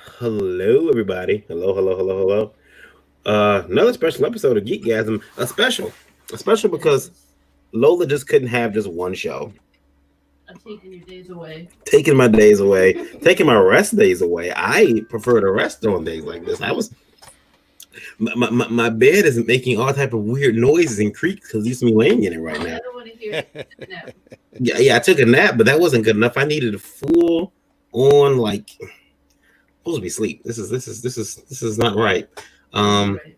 Hello, everybody. Hello, hello, hello, hello. Another special episode of Geekgasm. A special because Yes. Lola just couldn't have just one show. I'm taking your days away. Taking my days away, taking my rest days away. I prefer to rest on days like this. My bed is making all type of weird noises and creaks because used to me laying in it right Oh, now. I don't want to hear it. No. Yeah, yeah. I took a nap, but that wasn't good enough. I needed a full on like supposed to be sleep. This is not right. This is Um, right.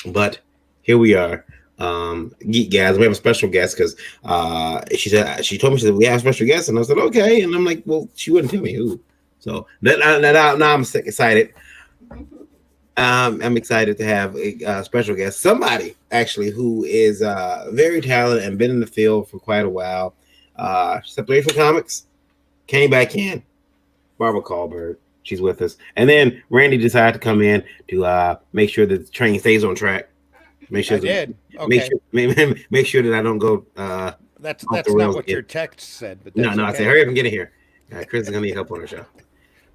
But here we are. Geek guys, we have a special guest because she told me she said we have a special guest, and I said okay, and I'm like, well, she wouldn't tell me who. So now I'm sick excited. I'm excited to have a special guest, somebody actually who is very talented and been in the field for quite a while. Stepped away from comics, came back in. Barbara Callberg, she's with us, and then Randy decided to come in to make sure that the train stays on track. Make sure I that did. make Okay. sure make sure that I don't go That's off the that's not rails what again. your text said, but No, that's no, I said okay. hurry up and get in here. Chris is gonna need help on the show. Pretty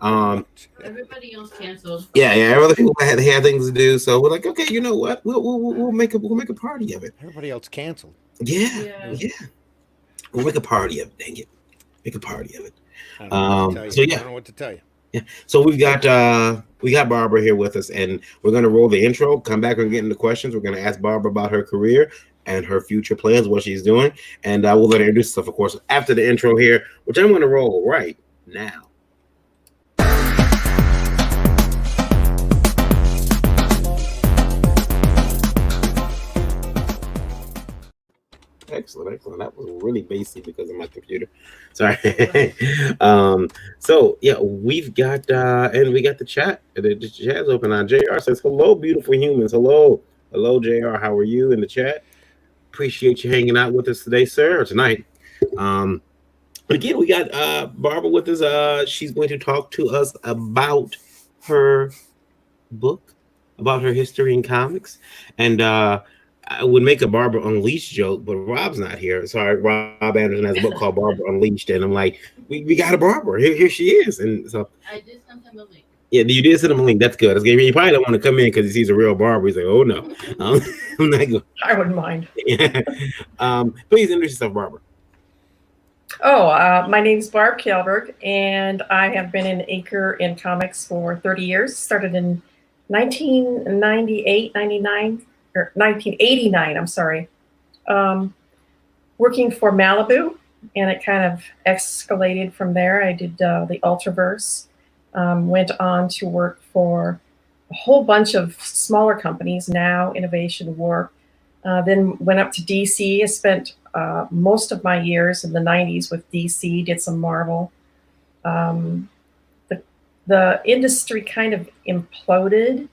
Um, much. Everybody else canceled. yeah, yeah. Other people had things to do, so we're like, okay, you know what? We'll make a party of it. Everybody else canceled. Yeah, Yeah. yeah. We'll make a party of it. Dang it, make a party of it. I don't know what to tell you. So I yeah, don't know what to tell you. yeah. So we got Barbara here with us, and we're gonna roll the intro. Come back and get into questions. We're gonna ask Barbara about her career and her future plans, what she's doing, and we'll let her introduce herself, of course, after the intro here, which I'm gonna roll right now. Excellent, excellent. That was really basic because of my computer. Sorry. So yeah, we got the chat. The chat's open. JR says hello, beautiful humans. Hello, hello, JR. How are you in the chat? Appreciate you hanging out with us today, sir, or tonight. Um, but again, we got Barbara with us. She's going to talk to us about her book, about her history in comics, and I would make a Barbara Unleashed joke, but Rob's not here. Sorry, Rob Anderson has a book called Barbara Unleashed, and I'm like, we got a Barbara. Here she is, and so I did send him a link. yeah, you did send him a link. That's good. That's good. He probably don't want to come in because he sees a real Barbara. He's like, oh no, um, I'm not going. I wouldn't mind. Yeah. Please introduce yourself, Barbara. My name's Barb Kjellberg, and I have been an anchor in comics for 30 years. Started in 1998, 99, or 1989, I'm sorry, um, working for Malibu, and it kind of escalated from there. I did the Ultraverse, went on to work for a whole bunch of smaller companies, Now, Innovation, Warp. Then went up to DC. I spent most of my years in the 90s with DC, did some Marvel. Um, the, the industry kind of imploded,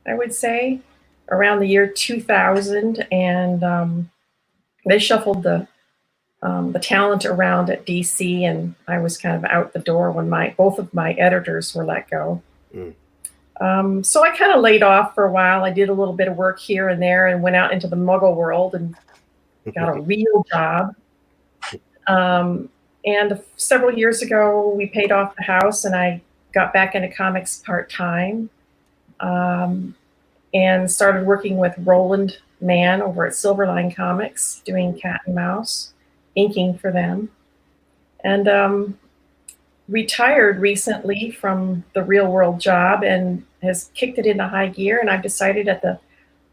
I would say, around the year 2000, and they shuffled the talent around at DC, and I was kind of out the door when both of my editors were let go. Mm. So I kind of laid off for a while. I did a little bit of work here and there, and went out into the Muggle world and got a real job. And several years ago, we paid off the house, and I got back into comics part time, um, and started working with Roland Mann over at Silverline Comics, doing Cat and Mouse, inking for them, and retired recently from the real world job and has kicked it into high gear. And I've decided at the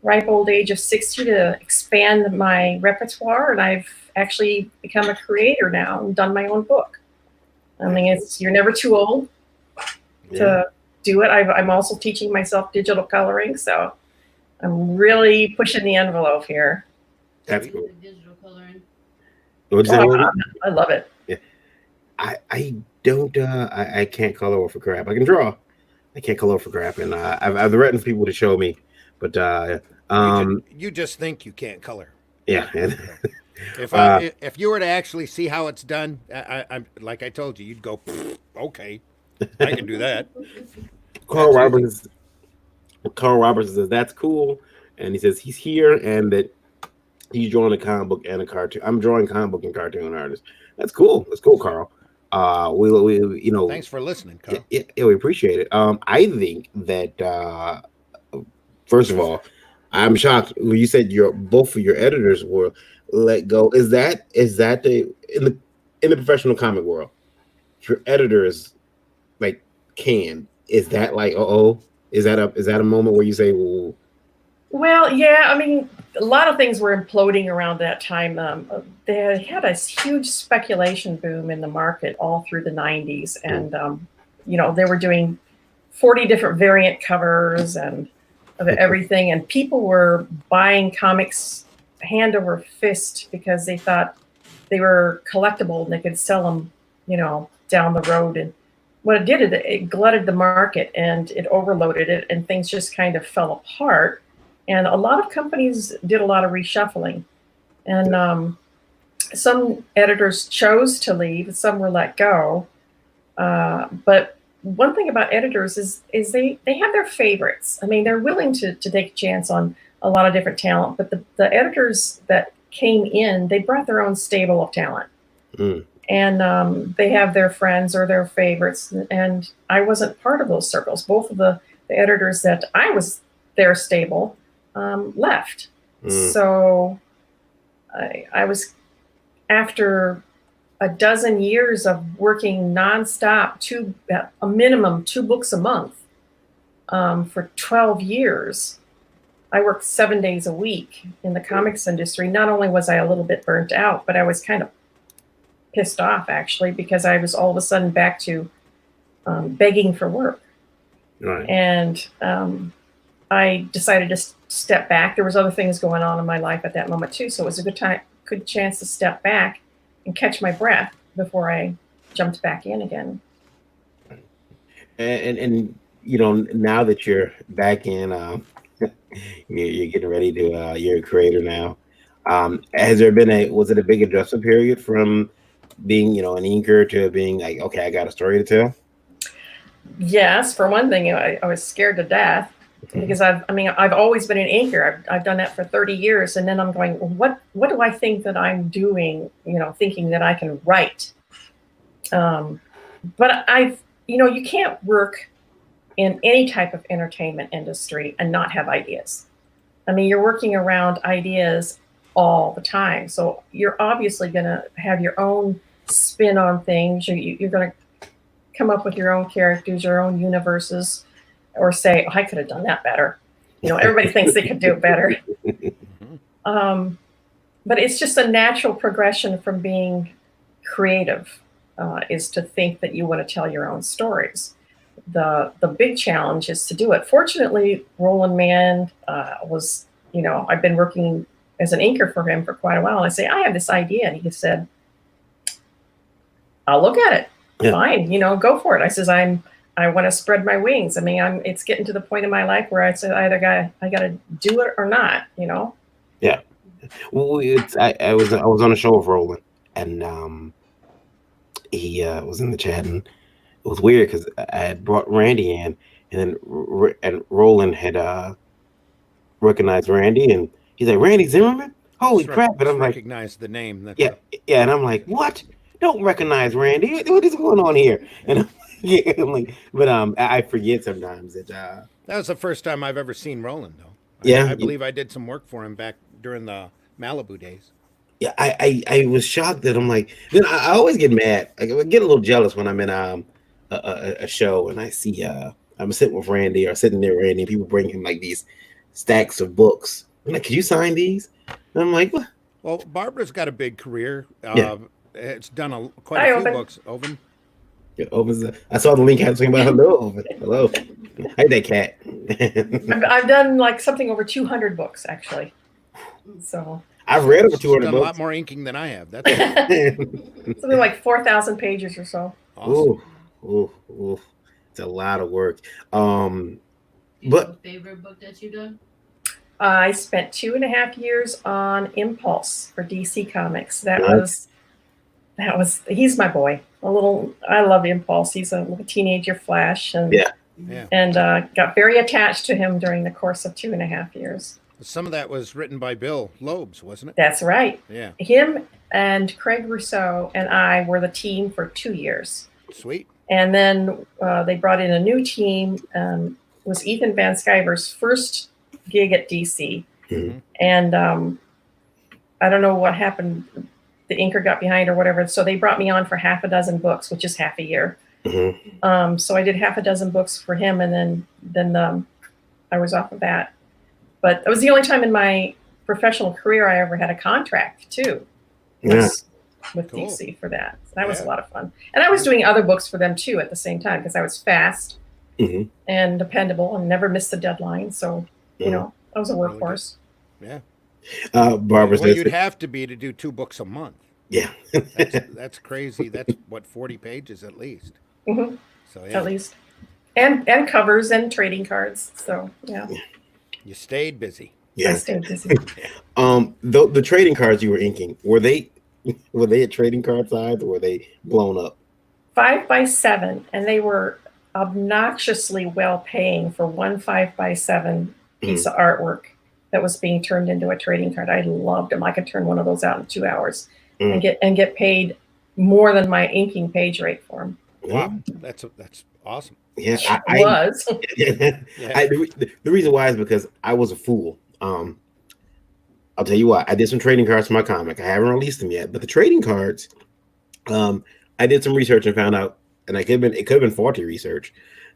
ripe old age of 60 to expand my repertoire, and I've actually become a creator now and done my own book. I mean, you're never too old Yeah. to do it. I'm also teaching myself digital coloring, so I'm really pushing the envelope here. That's With cool. the digital coloring. What'd you say, Oh, Willie? I love it. Yeah. I don't I can't color for crap. I can draw. I can't color for crap, and I've written for people to show me, but You just think you can't color. yeah. If you were to actually see how it's done, I'm like I told you, you'd go, okay, I can do that. Carl That's easy. Roberts Carl Roberts says that's cool, and he says he's here and that he's drawing a comic book and a cartoon. I'm drawing comic book and cartoon artist. That's cool. That's cool, Carl. we Thanks for listening, Carl. yeah, we appreciate it. I think that first of all, I'm shocked when you said your both of your editors were let go. Is that the in the professional comic world, your editors like canned? Is that like is that a moment where you say, well, Well, yeah, I mean, a lot of things were imploding around that time. They had a huge speculation boom in the market all through the 90s. And, they were doing 40 different variant covers and of everything. And people were buying comics hand over fist because they thought they were collectible and they could sell them, down the road. And what it did, it glutted the market and it overloaded it, and things just kind of fell apart. And a lot of companies did a lot of reshuffling. And some editors chose to leave, some were let go. But one thing about editors is they have their favorites. I mean, they're willing to take a chance on a lot of different talent, but the editors that came in, they brought their own stable of talent. mm, And they have their friends or their favorites. And I wasn't part of those circles. Both of the editors that I was their stable left. mm, So I was, after a dozen years of working nonstop, a minimum 2 books a month for 12 years. I worked 7 days a week in the comics industry. Not only was I a little bit burnt out, but I was kind of pissed off, actually, because I was all of a sudden back to begging for work. right. And I decided to step back. There was other things going on in my life at that moment too, so it was a good chance to step back and catch my breath before I jumped back in again. And now that you're back in, you're getting ready to you're a creator now. Has there been was it a big adjustment period from being an inker to being like, okay, I got a story to tell? Yes, for one thing, I was scared to death because I've always been an inker. I've done that for 30 years, and then I'm going, what do I think that I'm doing? Thinking that I can write. But you can't work in any type of entertainment industry and not have ideas. I mean, you're working around ideas all the time, so you're obviously going to have your own spin on things. You're going to come up with your own characters, your own universes, or say, I could have done that better. Everybody thinks they could do it better. But it's just a natural progression from being creative, is to think that you want to tell your own stories. The big challenge is to do it. Fortunately, Roland Mann was, I've been working as an inker for him for quite a while. And I say, I have this idea. And he said, I'll look at it. Yeah. Fine, go for it. I says, I want to spread my wings. I mean, it's getting to the point in my life where I said, I got to do it or not, Yeah. Well, I was on a show with Roland, and he was in the chat, and it was weird because I had brought Randy in, and then Roland had recognized Randy, and he's like, Randy Zimmerman? Holy crap! And I'm like, recognize the name. Yeah, and I'm like, what? Don't recognize Randy. What is going on here? And I'm like, but I forget sometimes that that was the first time I've ever seen Roland, though. I believe I did some work for him back during the Malibu days. Yeah, I was shocked that I'm like, then I always get mad. I get a little jealous when I'm in a show and I see I'm sitting with Randy or sitting near Randy, and people bring him like these stacks of books. I'm like, can you sign these? And I'm like, what? Well, Barbara's got a big career. It's done quite a few books. Oven. Yeah, I saw the link had something about hello. Hello. Hey there, cat. I've done like something over 200 books actually. So I've read over 200 books. A lot more inking than I have. That's something like 4,000 pages or so. Awesome. Ooh. It's a lot of work. But favorite book that you done? I spent 2.5 years on Impulse for DC Comics. That was he's my boy. I love Impulse. He's a little teenager Flash, and got very attached to him during the course of 2.5 years. Some of that was written by Bill Loebs, wasn't it? That's right. Yeah. Him and Craig Rousseau and I were the team for 2 years. Sweet. And then they brought in a new team. Was Ethan Van Sciver's first gig at DC. Mhm. And I don't know what happened. The inker got behind or whatever. So they brought me on for half a dozen books, which is half a year. Mhm. So I did half a dozen books for him, and then I was off of that. But it was the only time in my professional career I ever had a contract too. Yeah. With Cool. DC for that. So that was a Yeah. lot of fun. And I was doing other books for them too at the same time because I was fast Mhm. and dependable and never missed the deadline. So, you know, I was a Really workhorse. Yeah. Barbara Well, says, you'd have to be to do 2 books a month. yeah. That's crazy. That's what 40 pages at least. Hmm. So yeah, At least. And covers and trading cards. So yeah. you stayed busy. I Yeah. stayed busy. The trading cards you were inking, were they at trading card size or were they blown up? 5x7, and they were obnoxiously well paying for one 5x7 piece of artwork that was being turned into a trading card. I loved them. I could turn one of those out in 2 hours and get paid more than my inking page rate for them. Wow, that's awesome. Yeah, It was. the reason why is because I was a fool. I'll tell you what, I did some trading cards for my comic. I haven't released them yet, but the trading cards, I did some research and found out, and it could have been faulty research,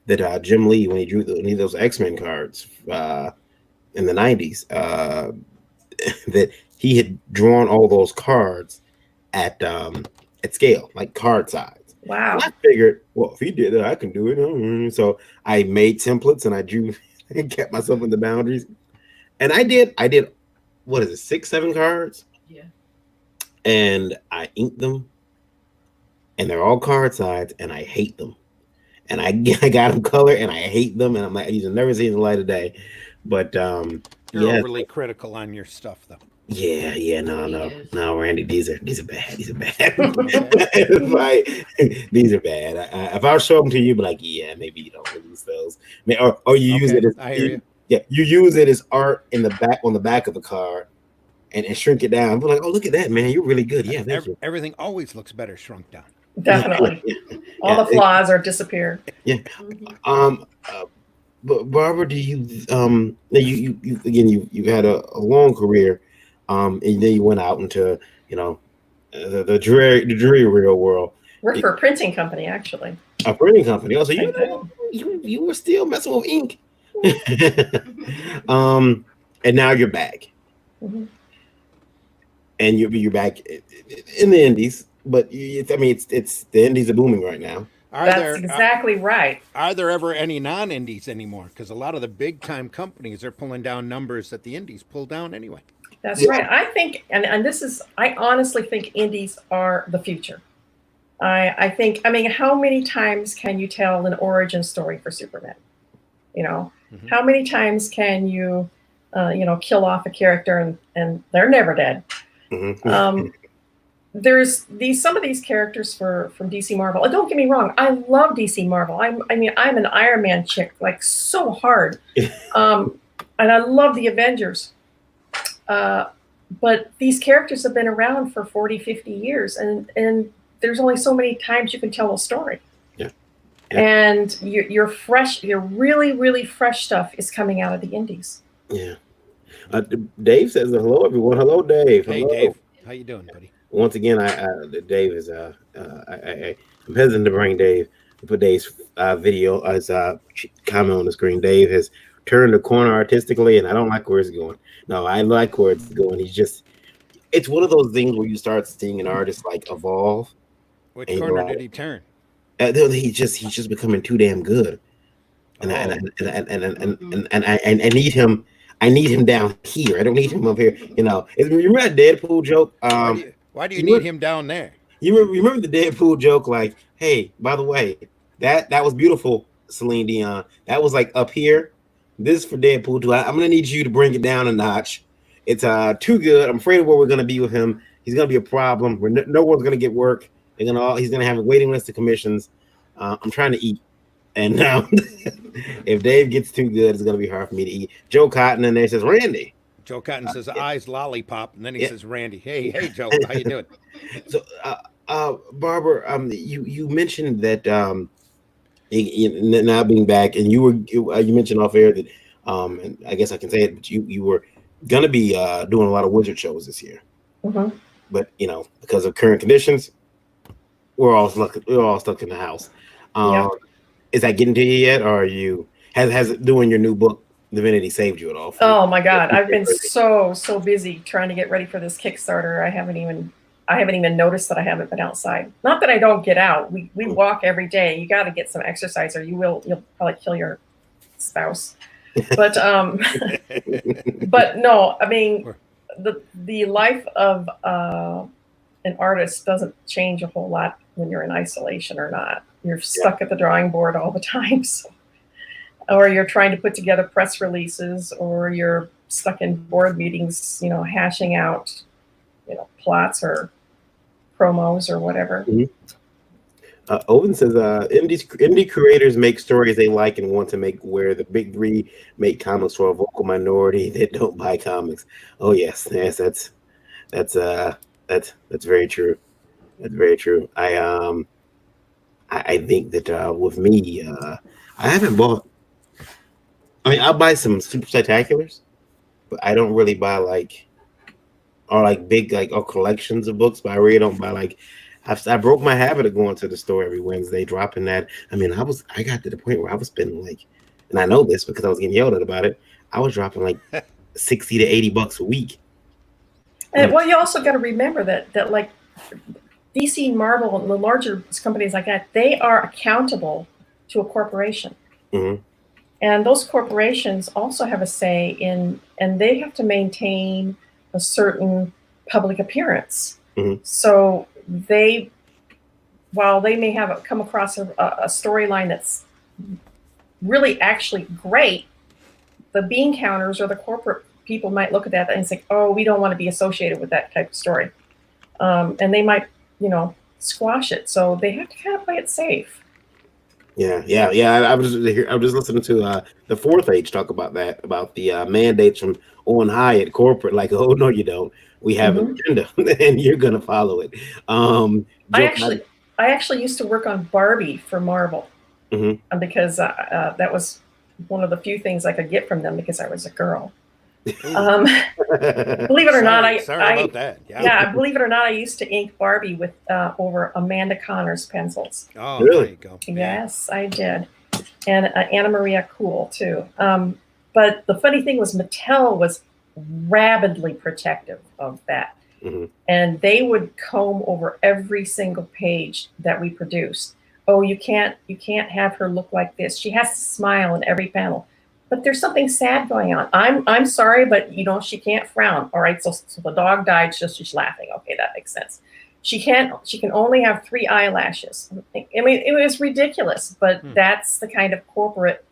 that Jim Lee, when he drew those X-Men cards in the 90s, that he had drawn all those cards at scale, like card size. Wow. And I figured, well, if he did it, I can do it. So I made templates and I drew and kept myself in the boundaries. And I did, what is it, 6, 7 cards? Yeah. And I inked them. And they're all card size, and I hate them. And I got them color, and I hate them. And I'm like, these have never seen the light of day. But You're overly critical on your stuff, though. Yeah, no, Randy, these are bad. These are bad. These are bad. If I show them to you, be like, yeah, maybe you don't release those, or you use it as I hear you. Yeah, you use it as art in the back on the back of the card, and shrink it down. Be like, oh, look at that, man, you're really good. Yeah, thank you. Everything always looks better shrunk down. Definitely. All the flaws are disappear. Yeah. But Barbara, do you you again you had a long career, and then you went out into the dreary real world. Worked for a printing company, actually. A printing company. Also, you were still messing with ink. And now you're back, and you're back in the indies. But it's the indies are booming right now. That's exactly right. Are there ever any non-indies anymore? Because a lot of the big-time companies are pulling down numbers that the indies pull down anyway. That's right. I think, and this is, I honestly think indies are the future. I think, how many times can you tell an origin story for Superman? How many times can you, kill off a character and they're never dead? There's some of these characters from DC Marvel. And don't get me wrong, I love DC Marvel. I'm an Iron Man chick, like so hard. And I love the Avengers. But these characters have been around for 40, 50 years, and there's only so many times you can tell a story. Yeah. And your really, really fresh stuff is coming out of the indies. Yeah. Dave says hello, everyone. Hello, Dave. Hey, hello. Dave. How you doing, buddy? Once again, Dave is I'm hesitant to bring Dave for Dave's video as comment on the screen. Dave has turned the corner artistically, and I don't like where it's going. No, I like where it's going. It's one of those things where you start seeing an artist like evolve. Which corner did he turn? He's just becoming too damn good, and I need him. I need him down here. I don't need him up here. Remember that Deadpool joke? Why do you need him down there? You remember the Deadpool joke? Like, hey, by the way, that was beautiful, Celine Dion. That was like up here. This is for Deadpool too. I'm gonna need you to bring it down a notch. It's too good. I'm afraid of where we're gonna be with him. He's gonna be a problem. No one's gonna get work. He's gonna have a waiting list of commissions. I'm trying to eat, and now if Dave gets too good, it's gonna be hard for me to eat. Joe Cotton in there says, Randy, Joe Cotton says eyes lollipop, and then he Yeah. says Randy. Hey Joe, how you doing? So, Barbara, you mentioned that now being back, and you mentioned off air that and I guess I can say it, but you were gonna be doing a lot of wizard shows this year, Mhm. but because of current conditions, we're all stuck in the house. Yep. Um, is that getting to you yet, or has doing your new book Divinity saved you at all? Oh my God, I've been so busy trying to get ready for this Kickstarter. I haven't even noticed that I haven't been outside. Not that I don't get out. We walk every day. You got to get some exercise, or you'll probably kill your spouse. But but no, I mean the life of an artist doesn't change a whole lot when you're in isolation or not. You're stuck at the drawing board all the time. So, or you're trying to put together press releases, or you're stuck in board meetings, hashing out, plots or promos or whatever. Owen says, indie creators make stories they like and want to make, where the big three make comics for a vocal minority that don't buy comics. Oh yes, that's very true. That's very true. I think that with me, I haven't bought. I mean, I'll buy some super spectaculars, but I don't really buy big or collections of books. But I really don't buy I broke my habit of going to the store every Wednesday, dropping that. I mean, I got to the point where I was spending and I know this because I was getting yelled at about it. I was dropping $60 to $80 a week. And well, you also got to remember that like DC, Marvel, and the larger companies like that, they are accountable to a corporation. Mm-hmm. And those corporations also have a say and they have to maintain a certain public appearance. Mm-hmm. So while they may have come across a storyline that's really actually great, the bean counters or the corporate people might look at that and say, "Oh, we don't want to be associated with that type of story," and they might, squash it. So they have to kind of play it safe. Yeah. I was just listening to the Fourth Age talk about that, about the mandates from on high at corporate. Like, oh no, you don't. We have an agenda, and you're gonna follow it. I actually used to work on Barbie for Marvel, because that was one of the few things I could get from them because I was a girl. Believe it or not, sorry about that. Yeah, believe it or not, I used to ink Barbie with over Amanda Connor's pencils. Oh, really? There you go. Yes, I did, and Anna Maria Cool too. But the funny thing was, Mattel was rabidly protective of that, and they would comb over every single page that we produced. Oh, you can't have her look like this. She has to smile in every panel. But there's something sad going on. I'm sorry, but she can't frown. All right, so the dog died, she's laughing. Okay, that makes sense. She can only have 3 eyelashes. I mean, it was ridiculous, but that's the kind of corporate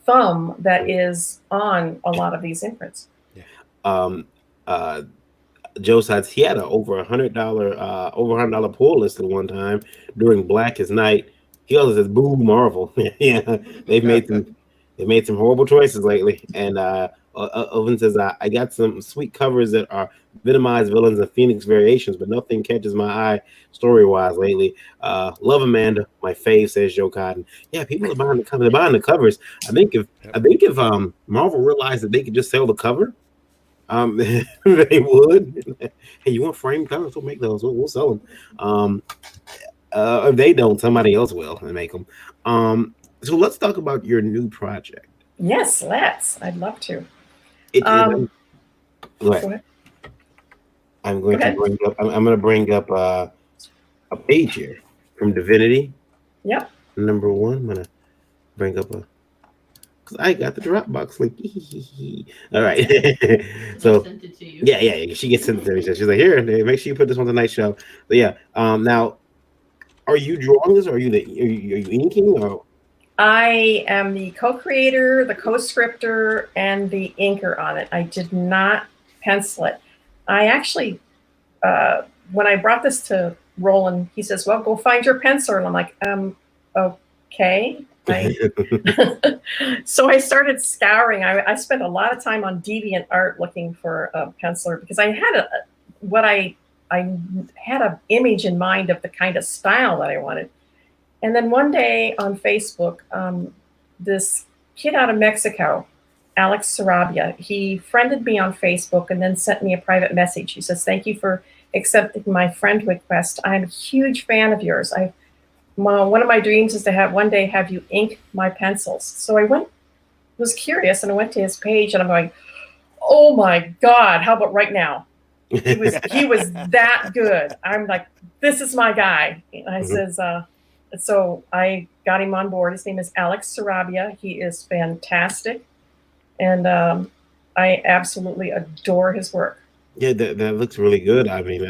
thumb that is on a lot of these imprints. Yeah. Joe says he had over $100 pull list at one time during Blackest Night. He also says, "Boo, Marvel." Yeah, they've made some horrible choices lately. And Owen says, I got some sweet covers that are Venomized villains and Phoenix variations, but nothing catches my eye story-wise lately. Love Amanda, my fave, says Joe Cotton. Yeah, people are buying the covers. They're buying the covers. I think if Marvel realized that they could just sell the cover, they would. Hey, you want framed covers? We'll make those. We'll sell them. If they don't, somebody else will and make them. So let's talk about your new project. Yes, let's. I'd love to. Go ahead. I'm going to bring up a page here from Divinity. Yep. Number 1. I'm going to bring up because I got the Dropbox link. All right. So sent it to you. Yeah. She gets sent it to me. So she's like, "Here, make sure you put this on tonight's show." But yeah. Now, are you drawing this? Or are you inking? Or I am the co-creator, the co-scripter, and the inker on it. I did not pencil it. I actually, when I brought this to Roland, he says, "Well, go find your penciler." And I'm like, okay. I so I started scouring. I spent a lot of time on DeviantArt looking for a penciler because I had I had an image in mind of the kind of style that I wanted. And then one day on Facebook, this kid out of Mexico, Alex Sarabia, he friended me on Facebook and then sent me a private message. He says, "Thank you for accepting my friend request. I'm a huge fan of yours. One of my dreams is to one day have you ink my pencils." So I was curious, and I went to his page, and I'm going, "Oh my God, how about right now?" He was that good. I'm like, "This is my guy." And I says, so I got him on board. His name is Alex Sarabia. He is fantastic, and I absolutely adore his work. Yeah, that looks really good. I mean,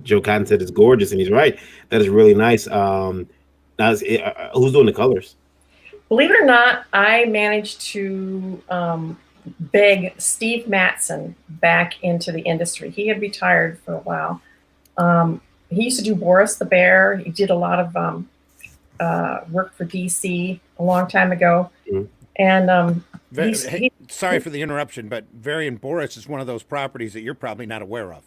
Joe Cotton said it's gorgeous, and he's right. That is really nice. Who's doing the colors? Believe it or not, I managed to beg Steve Matson back into the industry. He had retired for a while. He used to do Boris the Bear. He did a lot of work for DC a long time ago. Mm-hmm. And sorry for the interruption, but Varian Boris is one of those properties that you're probably not aware of.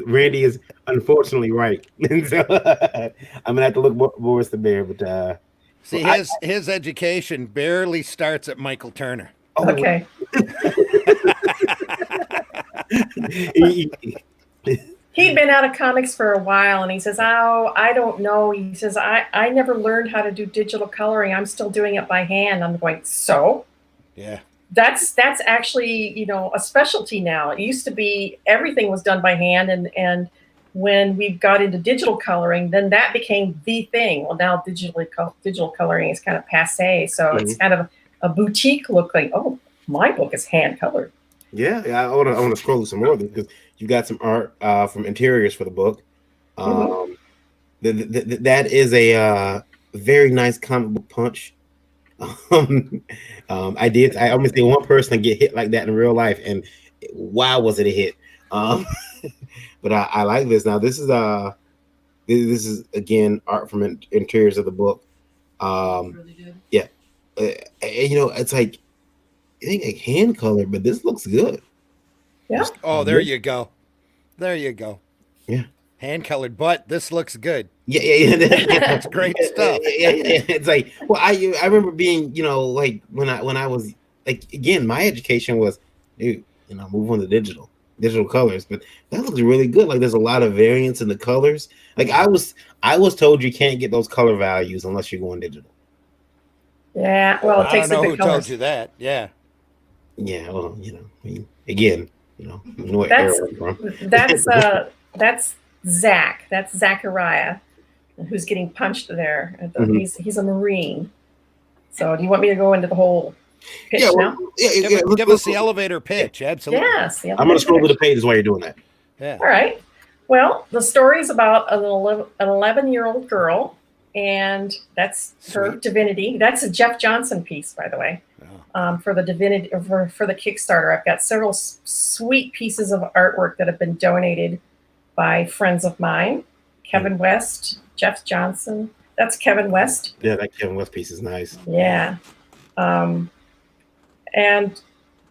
Randy is unfortunately right. So, I'm gonna have to look Boris the Bear, but see, his education barely starts at Michael Turner. Oh, okay. He'd been out of comics for a while, and he says, "Oh, I don't know." He says, I never learned how to do digital coloring. I'm still doing it by hand." I'm going, so? Yeah. That's actually, a specialty now. It used to be everything was done by hand, and when we got into digital coloring, then that became the thing. Well, now digital coloring is kind of passé, so it's kind of a boutique look. Like, oh, my book is hand colored. Yeah, I want to scroll some more because you got some art from interiors for the book. That is a very nice comic book punch. I almost seen one person get hit like that in real life, and wow, was it a hit? But I like this. Now this is again art from interiors of the book. Really good. Yeah, it's like I think like hand colored, but this looks good. Yeah. Oh, there you go. There you go. Yeah. Hand colored, but this looks good. Yeah. That's great stuff. Yeah. It's like, well, I remember being, like when I was like, again, my education was, dude, move on to digital colors, but that looks really good. Like there's a lot of variance in the colors. Like I was told you can't get those color values unless you're going digital. Yeah. Well, it takes I don't know the who told you that. Yeah. Yeah. Well, again, what era I'm from. That's Zach. That's Zachariah, who's getting punched there. He's a Marine. So do you want me to go into the whole pitch now? Yeah, give us the elevator pitch. Absolutely. Yes. I'm going to scroll to the pages while you're doing that. Yeah. All right. Well, the story is about an 11-year-old girl, and that's her divinity. That's a Jeff Johnson piece, by the way. For the divinity for the Kickstarter. I've got several sweet pieces of artwork that have been donated by friends of mine. Kevin West, Jeff Johnson. That's Kevin West. Yeah, that Kevin West piece is nice. Yeah. And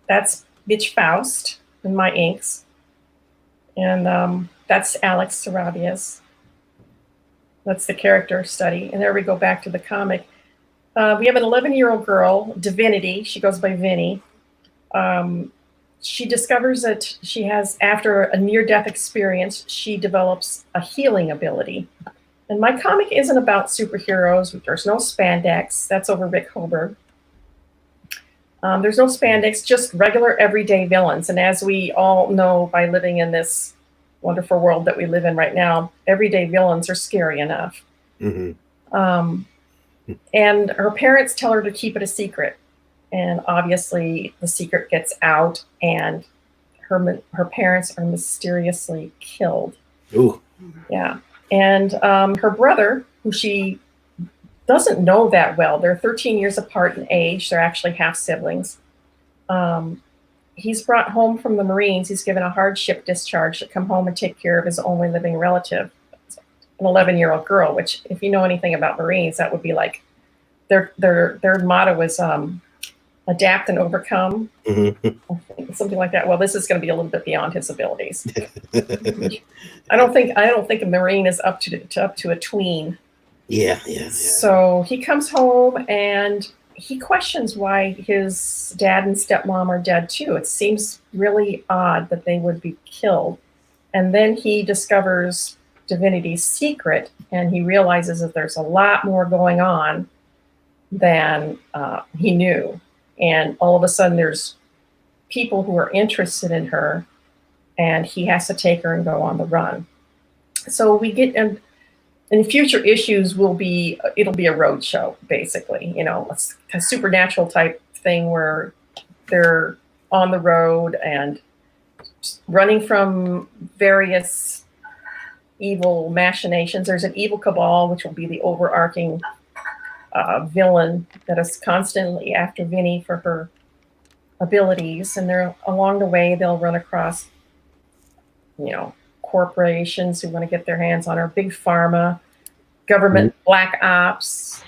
that's Mitch Faust in my inks. And that's Alex Sarabia's. That's the character study. And there we go back to the comic. We have an 11-year-old girl, Divinity. She goes by Vinny. She discovers that she has, after a near-death experience, she develops a healing ability. And my comic isn't about superheroes. There's no spandex. That's over Rick Hoberg. There's no spandex, just regular everyday villains. And as we all know by living in this wonderful world that we live in right now, everyday villains are scary enough. Mm-hmm. And her parents tell her to keep it a secret. And obviously the secret gets out, and her parents are mysteriously killed. Ooh. Yeah. And her brother, who she doesn't know that well, they're 13 years apart in age. They're actually half siblings. He's brought home from the Marines. He's given a hardship discharge to come home and take care of his only living relative. an 11-year-old girl. Which, if you know anything about Marines, that would be like their motto is adapt and overcome, something like that. Well, this is going to be a little bit beyond his abilities. I don't think a Marine is up to a tween. Yeah. So he comes home and he questions why his dad and stepmom are dead too. It seems really odd that they would be killed. And then he discovers Divinity's secret, and he realizes that there's a lot more going on than he knew. And all of a sudden there's people who are interested in her, and he has to take her and go on the run. So we get in future issues it'll be a road show, basically, it's a supernatural type thing where they're on the road and running from various evil machinations. There's an evil cabal, which will be the overarching villain that is constantly after Vinny for her abilities, and along the way they'll run across corporations who want to get their hands on her, big pharma, government, black ops,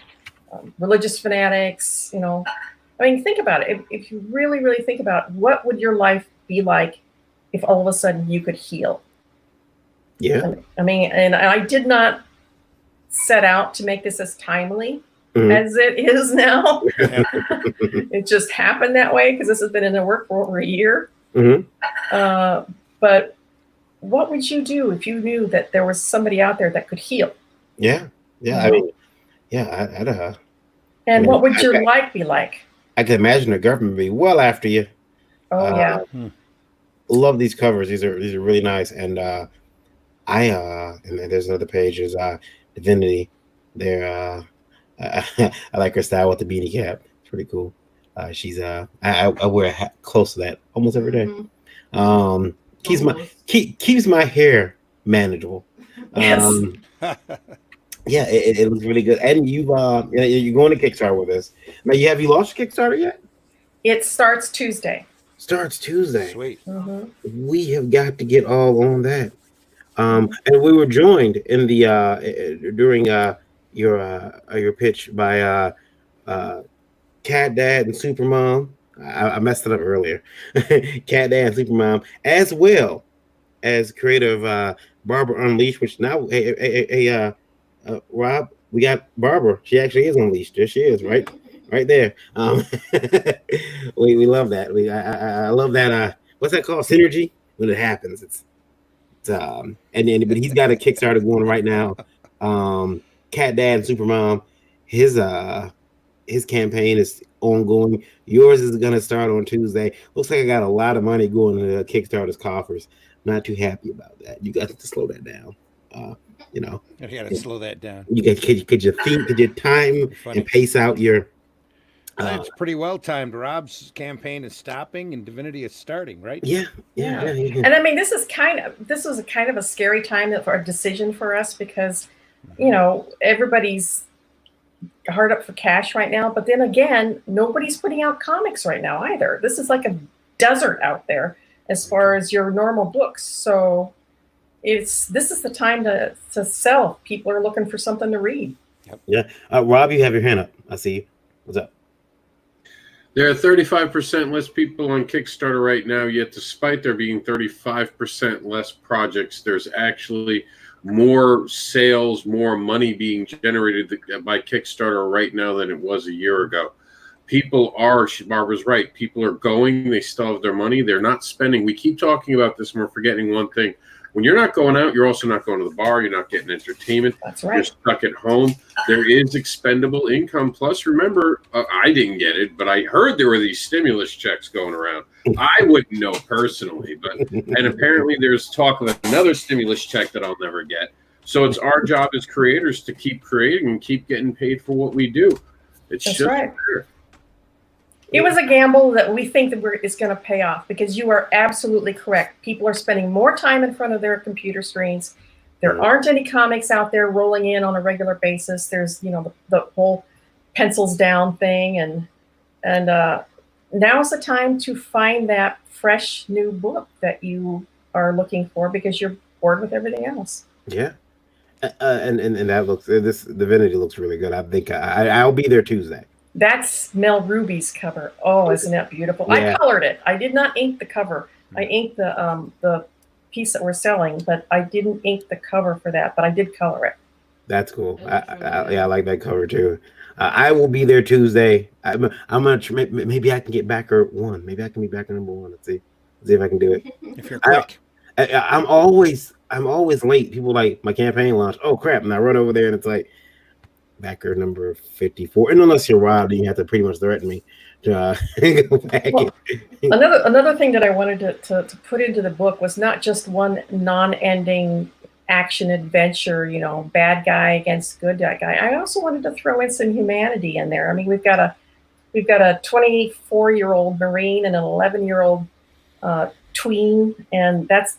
religious fanatics. Think about it. If you really, really think about what would your life be like if all of a sudden you could heal. Yeah. And I did not set out to make this as timely as it is now. It just happened that way because this has been in the work for over a year. But what would you do if you knew that there was somebody out there that could heal? Yeah. I'd and what would your life be like? I can imagine the government be well after you. Oh yeah. Love these covers. These are really nice. And and then there's another page is Divinity. They're I like her style with the beanie cap. It's pretty cool. She's I wear a hat close to that almost every day. Keeps my hair manageable. Yes. Yeah, it was really good. And you're going to Kickstarter with us. Now, have you launched Kickstarter yet? It starts Tuesday. Sweet. We have got to get all on that. And we were joined in the during your pitch by Cat Dad and Supermom. I messed it up earlier. Cat Dad and Supermom, as well as creator of Barbara Unleashed, which now Rob, we got Barbara. She actually is unleashed. There she is, right there. We love that. I love that. What's that called? Synergy. When it happens, it's but he's got a Kickstarter going right now. Cat Dad and Supermom, his campaign is ongoing. Yours is gonna start on Tuesday. Looks like I got a lot of money going to Kickstarter's coffers. Not too happy about that. You got to slow that down. You got to slow that down. Could you time and pace out your? It's pretty well timed. Rob's campaign is stopping and Divinity is starting, right? Yeah. And this was kind of a scary time for a decision for us because, everybody's hard up for cash right now. But then again, nobody's putting out comics right now either. This is like a desert out there as far as your normal books. So this is the time to sell. People are looking for something to read. Yep. Yeah. Rob, you have your hand up. I see you. What's up? There are 35% less people on Kickstarter right now, yet despite there being 35% less projects, there's actually more sales, more money being generated by Kickstarter right now than it was a year ago. People are, Barbara's right, people are going, they still have their money, they're not spending. We keep talking about this and we're forgetting one thing. When you're not going out, you're also not going to the bar. You're not getting entertainment. That's right. You're stuck at home. There is expendable income. Plus, remember, I didn't get it, but I heard there were these stimulus checks going around. I wouldn't know personally, and apparently there's talk of another stimulus check that I'll never get. So it's our job as creators to keep creating and keep getting paid for what we do. It's That's just right. fair. It was a gamble that we think that is going to pay off because you are absolutely correct. People are spending more time in front of their computer screens. There aren't any comics out there rolling in on a regular basis. There's, the whole pencils down thing. And now's the time to find that fresh new book that you are looking for because you're bored with everything else. Yeah. And that looks this Divinity looks really good. I think I'll be there Tuesday. That's Mel Ruby's cover. Oh, isn't that beautiful? Yeah. I colored it. I did not ink the cover. I inked the piece that we're selling, but I didn't ink the cover for that. But I did color it. That's cool. That looks really good. Yeah, I like that cover too. I will be there Tuesday. I'm gonna maybe I can get back or one. Maybe I can be back at number one. Let's see if I can do it. If you're quick. I'm always late. People like my campaign launch. Oh crap! And I run over there and it's like backer number 54. And unless you're wild, you have to pretty much threaten me to go back. Well, another thing that I wanted to put into the book was not just one non-ending action adventure, bad guy against good guy. I also wanted to throw in some humanity in there. I mean, we've got a 24-year-old Marine and an 11-year-old tween, and that's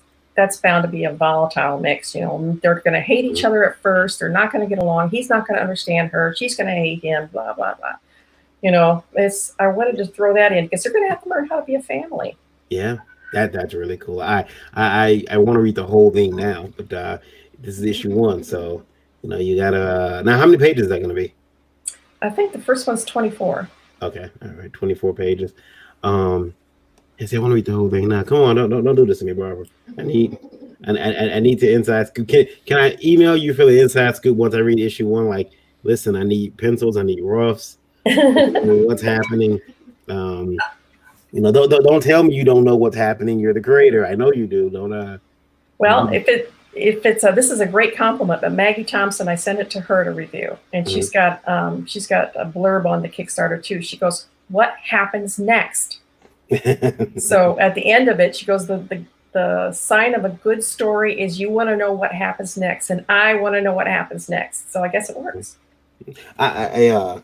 bound to be a volatile mix. They're going to hate each other at first. They're not going to get along. He's not going to understand her. She's going to hate him. Blah blah blah. I wanted to throw that in because they're going to have to learn how to be a family. Yeah, that's really cool. I want to read the whole thing now, but this is issue 1, so you gotta. Now, how many pages is that going to be? I think the first one's 24. Okay, all right, 24 pages. I want to read the whole thing now. Come on, don't do this to me, Barbara. I need the inside scoop. Can I email you for the inside scoop once I read issue 1? Like, listen, I need pencils, I need roughs. What's happening? Don't tell me you don't know what's happening. You're the creator. I know you do. Don't. Well, if it's this is a great compliment, but Maggie Thompson, I sent it to her to review, and she's got a blurb on the Kickstarter too. She goes, "What happens next?" So at the end of it, she goes, the sign of a good story is you want to know what happens next, and I want to know what happens next. So I guess it works. I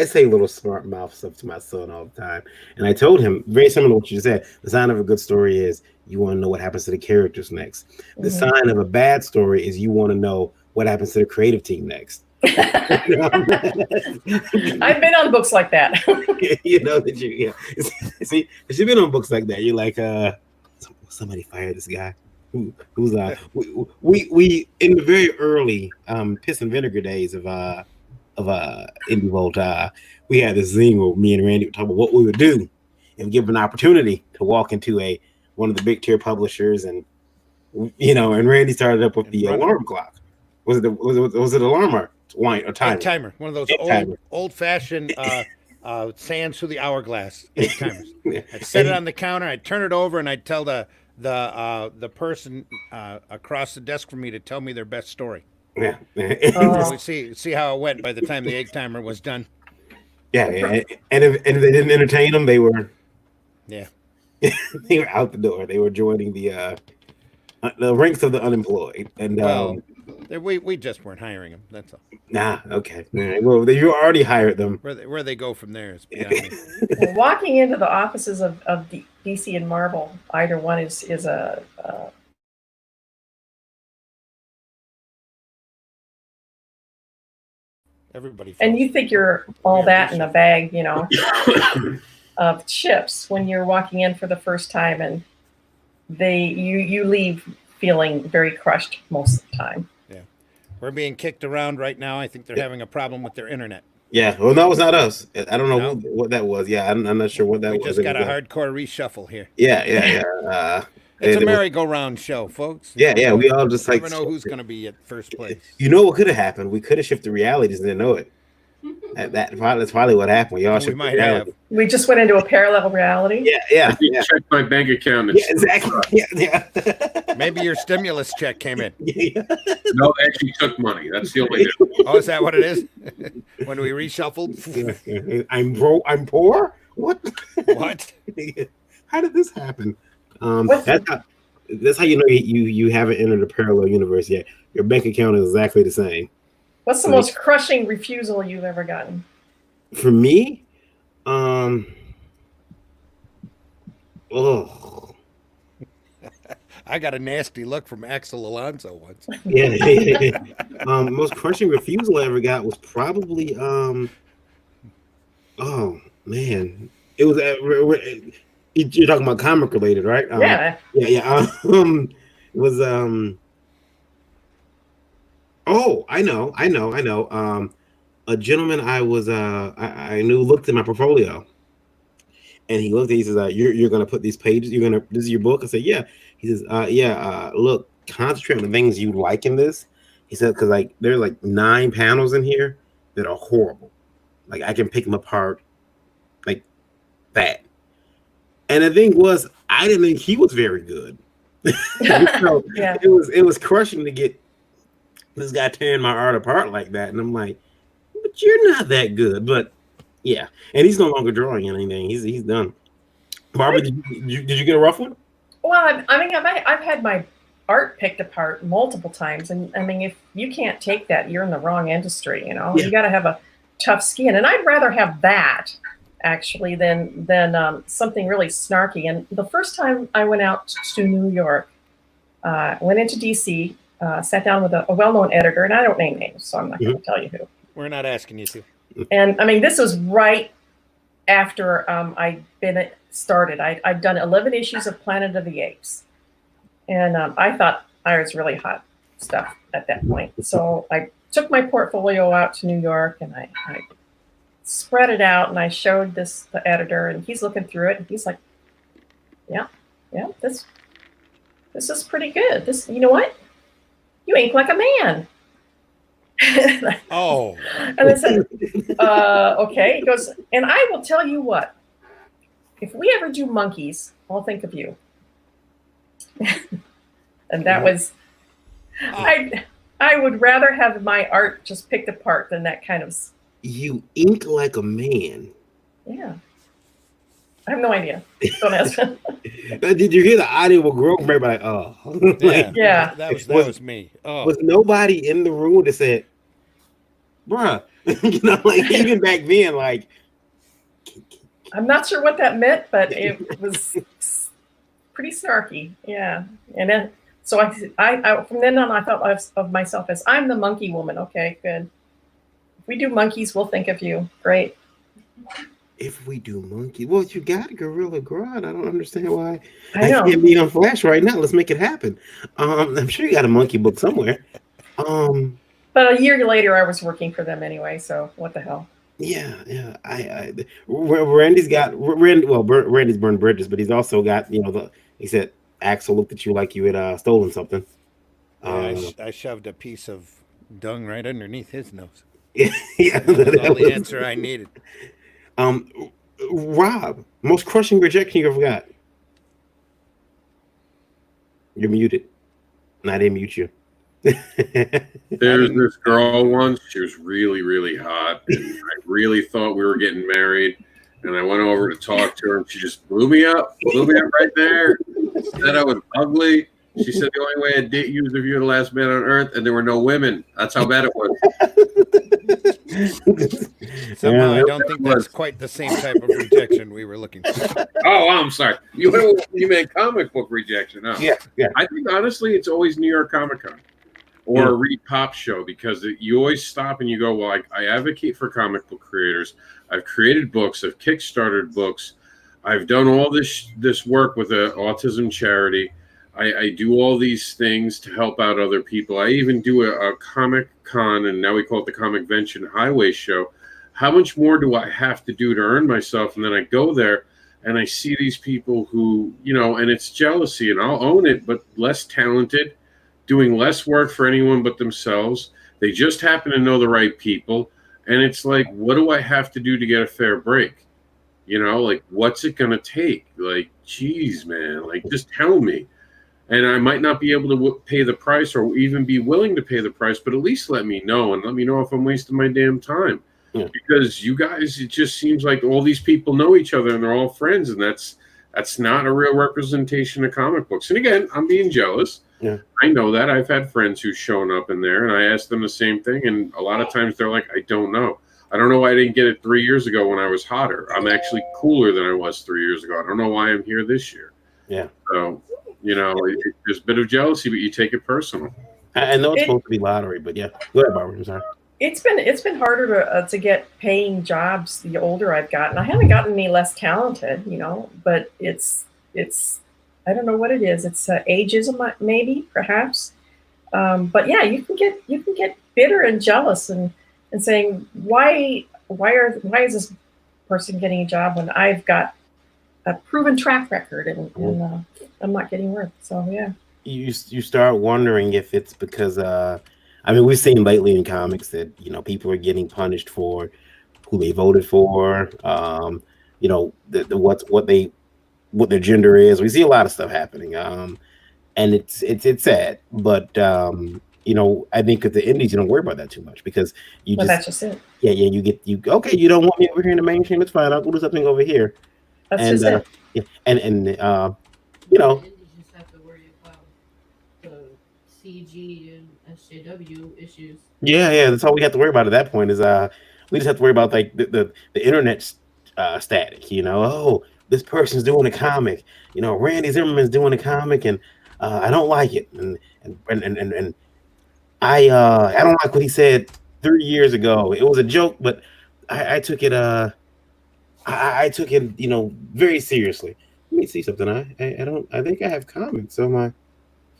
say little smart mouth stuff to my son all the time, and I told him very similar to what you said. The sign of a good story is you want to know what happens to the characters next. The sign of a bad story is you want to know what happens to the creative team next. I've been on books like that. See, you've been on books like that. You're like, somebody fired this guy. Who's we in the very early piss and vinegar days of Indie Volt, we had this thing where me and Randy would talk about what we would do if given an opportunity to walk into one of the big tier publishers, and and Randy started up with the alarm clock. Was it alarm or timer? Timer. One of those old fashioned sands through the hourglass timers. I'd set it on the counter. I'd turn it over, and I'd tell the person across the desk from me to tell me their best story. Yeah. We see how it went by the time the egg timer was done. Yeah. And if they didn't entertain them, they were they were out the door. They were joining the ranks of the unemployed. And we just weren't hiring them. That's all. Nah, okay. Well, you already hired them. Where they go from there is beyond me. Well, walking into the offices of DC and Marvel, either one is a everybody. And you think you're all that in a bag, of chips when you're walking in for the first time, and you leave feeling very crushed most of the time. Yeah, we're being kicked around right now. I think they're having a problem with their internet. Yeah, well, no, it's not us. I don't know what that was. Yeah, I'm not sure what that was. We just got a hardcore reshuffle here. Yeah. It's a merry-go-round show, folks. Yeah. We all just never know who's going to be at first place. You know what could have happened? We could have shifted realities and didn't know it. That's probably what happened. We all we might have. We just went into a parallel reality. Yeah. Check my bank account. Yeah, exactly. Yeah. Maybe your stimulus check came in. No, they actually took money. That's the only difference. Oh, is that what it is? When we reshuffled? I'm poor? What? What? How did this happen? That's how you know you haven't entered a parallel universe yet. Your bank account is exactly the same. What's the most crushing refusal you've ever gotten? For me, I got a nasty look from Axel Alonso once. Yeah. Most crushing refusal I ever got was probably oh man, it was you're talking about comic related, right? Yeah. Yeah. was oh, I know. A gentleman I knew looked at my portfolio, and he looked at, he says, you're gonna put these pages, this is your book. I said, yeah. He says, yeah, look, concentrate on the things you like in this. He said, because like there's like 9 panels in here that are horrible. Like I can pick them apart like that. And the thing was, I didn't think he was very good. So Yeah. it was crushing to get this guy tearing my art apart like that. And I'm like, but you're not that good. But yeah. And he's no longer drawing anything. He's done. Barbara, did you get a rough one? Well, I mean, I've had my art picked apart multiple times, and I mean, if you can't take that, you're in the wrong industry. You know, Yeah. you got to have a tough skin, and I'd rather have that actually than something really snarky. And the first time I went out to New York, went into DC, sat down with a well-known editor, and I don't name names, so I'm not going to tell you who. We're not asking you to. And I mean, this was right after I'd been started. I'd done 11 issues of Planet of the Apes. And I thought I was really hot stuff at that point. So I took my portfolio out to New York, and I spread it out, and I showed the editor, and he's looking through it, and he's like, yeah, this is pretty good. This, you know what? You ink like a man. Oh. And I said, okay. He goes, and I will tell you what, if we ever do monkeys, I'll think of you. And that was, I would rather have my art just picked apart than that kind of. You ink like a man. Yeah. I have no idea. Don't ask. Did you hear the audio of Grove? Everybody, oh. Like, Yeah. That was me. Oh. Was nobody in the room that said, bruh, you know, like even back then, like, I'm not sure what that meant, but it was pretty snarky. Yeah. And then, so I from then on, I thought of myself as, I'm the monkey woman. Okay, good. If we do monkeys, we'll think of you. Great. if we do monkey, well, you got a Gorilla Grodd. I don't understand why I know. can't be on Flash right now. Let's make it happen. I'm sure you got a monkey book somewhere. But a year later, I was working for them anyway. So what the hell? Yeah. Randy's got Randy's burned bridges, but he's also got, he said Axel looked at you like you had stolen something. I shoved a piece of dung right underneath his nose. Yeah, That's all the answer I needed. Rob, most crushing rejection you ever got? You're muted. And I didn't mute you. There's this girl once. She was really, really hot, and I really thought we were getting married. And I went over to talk to her, and she just blew me up right there. Said I was ugly. She said the only way I'd date you is if you were the last man on earth, and there were no women. That's how bad it was. Somehow I don't think that's quite the same type of rejection we were looking for. Oh, I'm sorry. You meant comic book rejection. Oh. Yeah. I think honestly, it's always New York Comic Con or a Reed Pop show, because you always stop and you go, well, I advocate for comic book creators. I've created books. I've kickstarted books. I've done all this work with an autism charity. I do all these things to help out other people. I even do a Comic Con, and now we call it the Comic Convention Highway Show. How much more do I have to do to earn myself? And then I go there and I see these people who, and it's jealousy, and I'll own it, but less talented, doing less work for anyone but themselves. They just happen to know the right people. And it's like, what do I have to do to get a fair break? Like, what's it going to take? Like, geez, man, like, just tell me. And I might not be able to pay the price or even be willing to pay the price, but at least let me know, and let me know if I'm wasting my damn time. Yeah. Because you guys, it just seems like all these people know each other and they're all friends, and that's not a real representation of comic books. And again, I'm being jealous. Yeah. I know that. I've had friends who've shown up in there, and I asked them the same thing, and a lot of times they're like, I don't know. I don't know why I didn't get it 3 years ago when I was hotter. I'm actually cooler than I was 3 years ago. I don't know why I'm here this year. Yeah. So, there's a bit of jealousy, but you take it personal. I know it's supposed to be lottery, but yeah. Go ahead, Barbara. I'm sorry. It's been harder to get paying jobs the older I've gotten. I haven't gotten any less talented, but it's I don't know what it is. It's ageism, maybe, perhaps. But yeah, you can get bitter and jealous and saying why is this person getting a job when I've got a proven track record and I'm not getting work. So yeah. You start wondering if it's because I mean, we've seen lately in comics that people are getting punished for who they voted for, what their gender is. We see a lot of stuff happening, and it's sad, but I think that the indies, you don't worry about that too much because Well, that's just it. yeah, you okay, you don't want me over here in the mainstream, it's fine, I'll go do something over here. That's And just it. yeah, and The indies just have to worry about the CG and SJW issues. yeah, that's all we have to worry about at that point is we just have to worry about like the internet static, oh, this person's doing a comic, Randy Zimmerman's doing a comic, and I don't like it, and I don't like what he said 3 years ago. It was a joke, but I took it I took it very seriously. Let me see something. I think I have comments on my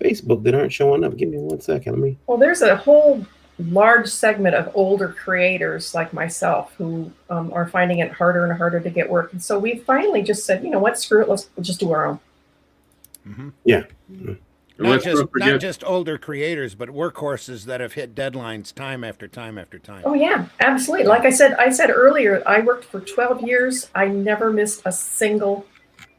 Facebook that aren't showing up. Give me 1 second. Let me. Well, there's a whole large segment of older creators like myself who are finding it harder and harder to get work. And so we finally just said, you know what, screw it, we'll just do our own. Mm-hmm. Yeah. Not just older creators, but workhorses that have hit deadlines time after time after time. Oh yeah, absolutely. Like I said earlier, I worked for 12 years. I never missed a single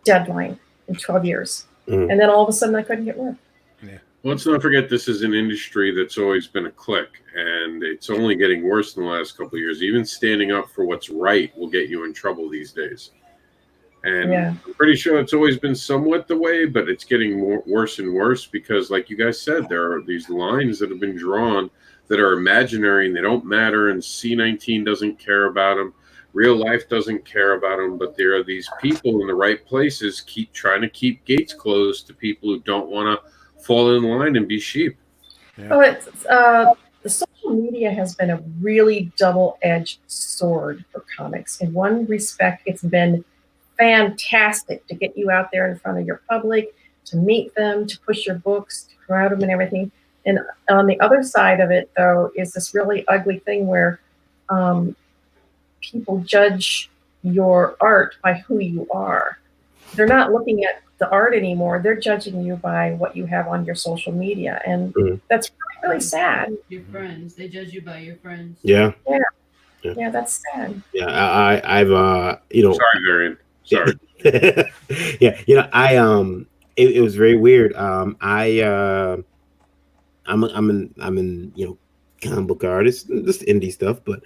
deadline in 12 years. Mm. And then all of a sudden I couldn't get work. Yeah. Let's not forget this is an industry that's always been a clique, and it's only getting worse in the last couple of years. Even standing up for what's right will get you in trouble these days. And Yeah. I'm pretty sure it's always been somewhat the way, but it's getting worse and worse because, like you guys said, there are these lines that have been drawn that are imaginary and they don't matter, and C-19 doesn't care about them. Real life doesn't care about them, but there are these people in the right places keep trying to keep gates closed to people who don't want to fall in line and be sheep. Yeah. Well, the social media has been a really double-edged sword for comics. In one respect, it's been fantastic to get you out there in front of your public, to meet them, to push your books, to promote them and everything. And on the other side of it, though, is this really ugly thing where people judge your art by who you are. They're not looking at the art anymore. They're judging you by what you have on your social media. And that's really, really sad. Your friends, they judge you by your friends. Yeah. Yeah, that's sad. Yeah. I've Sorry, Varian. Sorry. Yeah. It was very weird. I'm in comic book artist, just indie stuff, but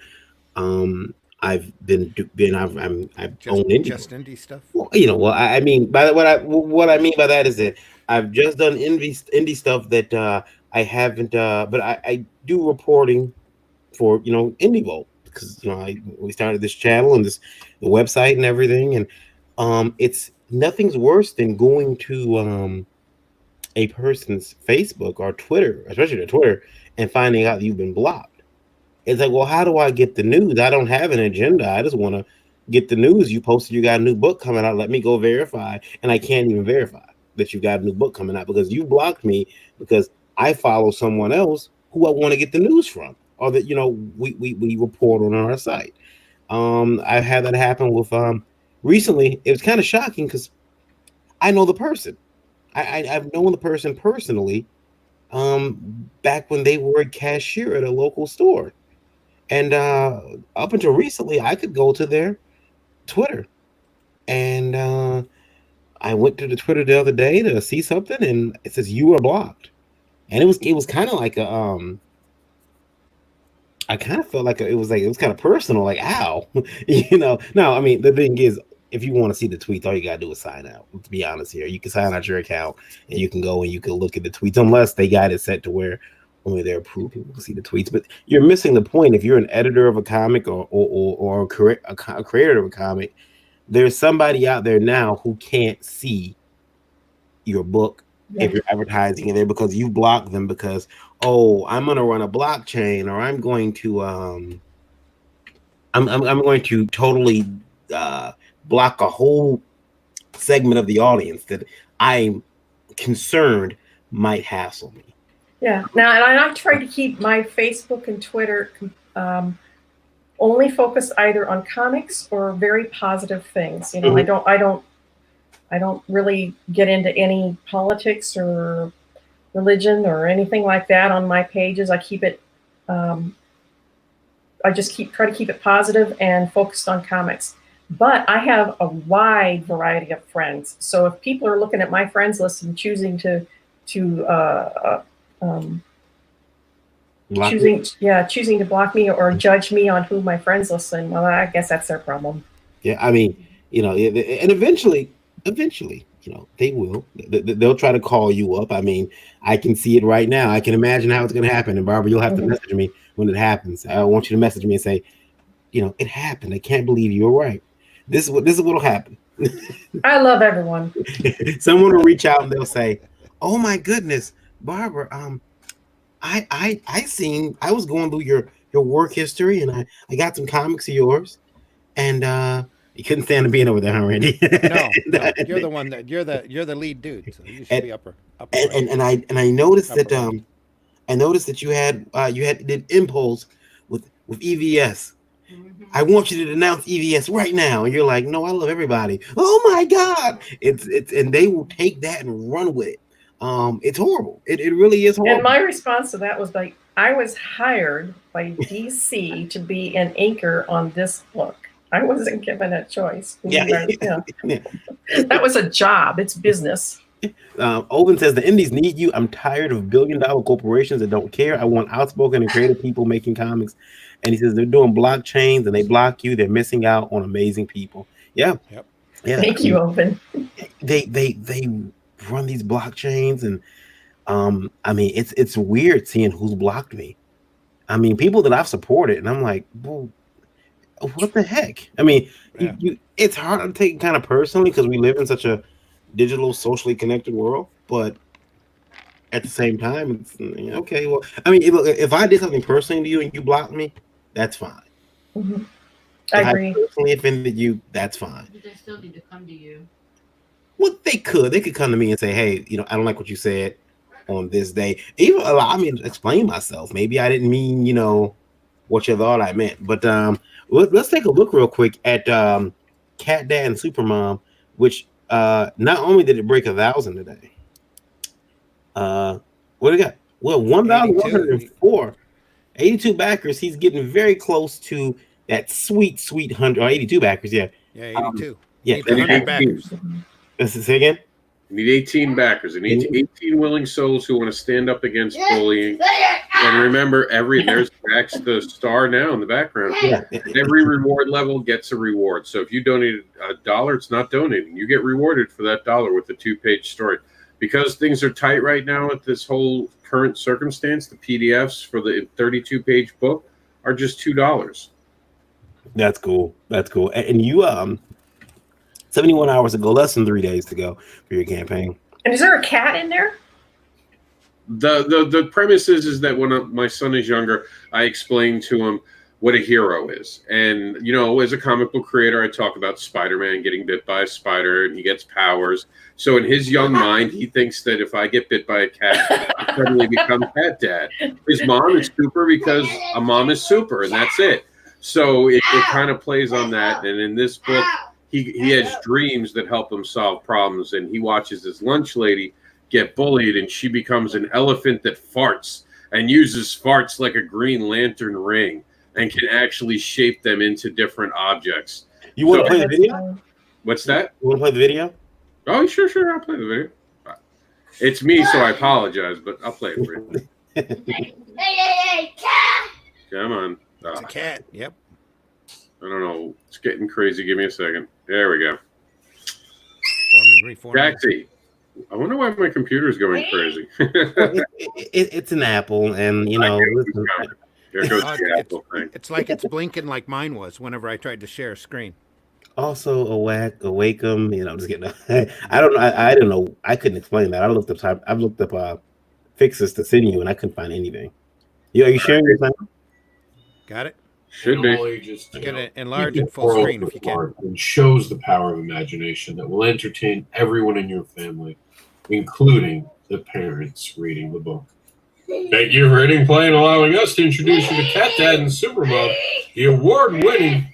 I've owned indie. Just indie stuff. Well, I mean by that, what I mean by that is that I've just done indie stuff that I haven't, but I do reporting for Indie Vault because we started this channel and the website and everything, and it's nothing's worse than going to a person's Facebook or Twitter, especially their Twitter, and finding out you've been blocked. It's like, well, how do I get the news? I don't have an agenda. I just want to get the news. You posted you got a new book coming out. Let me go verify. And I can't even verify that you got a new book coming out because you blocked me because I follow someone else who I want to get the news from, or that we report on our site. I've had that happen with recently. It was kind of shocking because I know the person. I've known the person personally back when they were a cashier at a local store. And up until recently, I could go to their Twitter. And I went to the Twitter the other day to see something, and it says you are blocked. And it was kind of like a I kind of felt like it was kind of personal, like ow, No, I mean the thing is, if you want to see the tweets, all you gotta do is sign out. To be honest here, you can sign out your account and you can go and you can look at the tweets, unless they got it set to where only their approved people can see the tweets. But you're missing the point. If you're an editor of a comic or a creator of a comic, there's somebody out there now who can't see your book if you're advertising in there because you blocked them because, oh, I'm going to run a blockchain, or I'm going to I'm going to totally block a whole segment of the audience that I'm concerned might hassle me. Yeah. Now, and I try to keep my Facebook and Twitter only focused either on comics or very positive things. You know, I don't really get into any politics or religion or anything like that on my pages. I keep it. I just try to keep it positive and focused on comics. But I have a wide variety of friends. So if people are looking at my friends list and choosing to Block choosing to block me or judge me on who my friends listen, well, I guess that's their problem. Yeah, I mean, and eventually, they will. They'll try to call you up. I mean, I can see it right now. I can imagine how it's going to happen. And Barbara, you'll have to message me when it happens. I want you to message me and say, it happened. I can't believe you were right. This is what'll happen. I love everyone. Someone will reach out and they'll say, "Oh my goodness, Barbara, I was going through your work history and I got some comics of yours and you couldn't stand to being over there, huh, Randy?" No, you're the one you're the lead dude, so you should be upper. And I noticed that you did Impulse with EVS. I want you to denounce EVS right now. And you're like, "No, I love everybody." Oh my God. It's and they will take that and run with it. It's horrible. It really is horrible. And my response to that was like, I was hired by DC to be an anchor on this book. I wasn't given a choice. Yeah. That was a job. It's business. Owen says the indies need you. I'm tired of billion-dollar corporations that don't care. I want outspoken and creative people making comics. And he says they're doing blockchains and they block you. They're missing out on amazing people. Yeah. Yep. Yeah. Thank you, Owen. They run these blockchains and I mean it's weird seeing who's blocked me. I mean, people that I've supported, and I'm like, well, what the heck? I mean, it's hard to take it kind of personally because we live in such a digital, socially connected world, but at the same time, it's okay. Well, I mean, if I did something personally to you and you blocked me, that's fine. Mm-hmm. I agree. If I personally offended you, that's fine. But they still need to come to you. Well, they could come to me and say, "Hey, I don't like what you said on this day." Even explain myself. Maybe I didn't mean, what you thought I meant. But let's take a look real quick at Cat Dad and Supermom, which not only did it break 1,000 today. What do we got? Well, 1,104, 82 backers. He's getting very close to that sweet 100. Or 82 backers, yeah. Yeah, 82. Yeah, 100 backers. Let's say again. You need 18 backers and 18 willing souls who want to stand up against bullying. And remember, there's Max the star now in the background. Yeah. Every reward level gets a reward. So if you donate $1, it's not donating. You get rewarded for that $1 with the 2-page story. Because things are tight right now at this whole current circumstance, the PDFs for the 32-page book are just $2. That's cool. And you 71 hours ago, less than 3 days to go for your campaign. And is there a cat in there? The premise is that when my son is younger, I explain to him what a hero is. And, as a comic book creator, I talk about Spider-Man getting bit by a spider and he gets powers. So in his young mind, he thinks that if I get bit by a cat, I suddenly become Cat Dad. His mom is super because a mom is super, and that's it. So it kind of plays on that. And in this book, he has dreams that help him solve problems. And he watches his lunch lady get bullied, and she becomes an elephant that farts and uses farts like a Green Lantern ring and can actually shape them into different objects. You want to play the video? What's that? You want to play the video? Oh, sure. I'll play the video. It's me, so I apologize, but I'll play it for you. Come on. It's a cat. Yep. I don't know. It's getting crazy. Give me a second. There we go. Reforming. Jaxie, I wonder why my computer's going crazy. It's an Apple, and listen, there goes the Apple thing. It's like it's blinking like mine was whenever I tried to share a screen. Also, awake them. Just getting. I don't know. I don't know. I couldn't explain that. I've looked up fixes to send you, and I couldn't find anything. Are you sharing your time? Got it. Should be. Just Get it enlarge it full screen if you can. And shows the power of imagination that will entertain everyone in your family. including the parents reading the book. Thank you for hitting play and allowing us to introduce you to Cat Dad and Supermom, the award-winning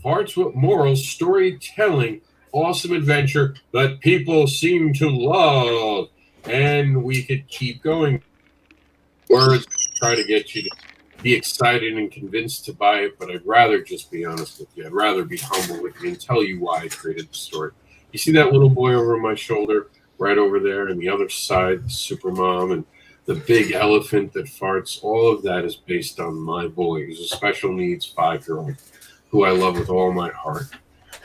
Farts with Morals storytelling awesome adventure that people seem to love. And we could keep going. Words try to get you to be excited and convinced to buy it, but I'd rather just be honest with you. I'd rather be humble with you and tell you why I created the story. You see that little boy over my shoulder, right over there, and the other side, Supermom, and the big elephant that farts. All of that is based on my boy. He's a special needs 5-year-old who I love with all my heart.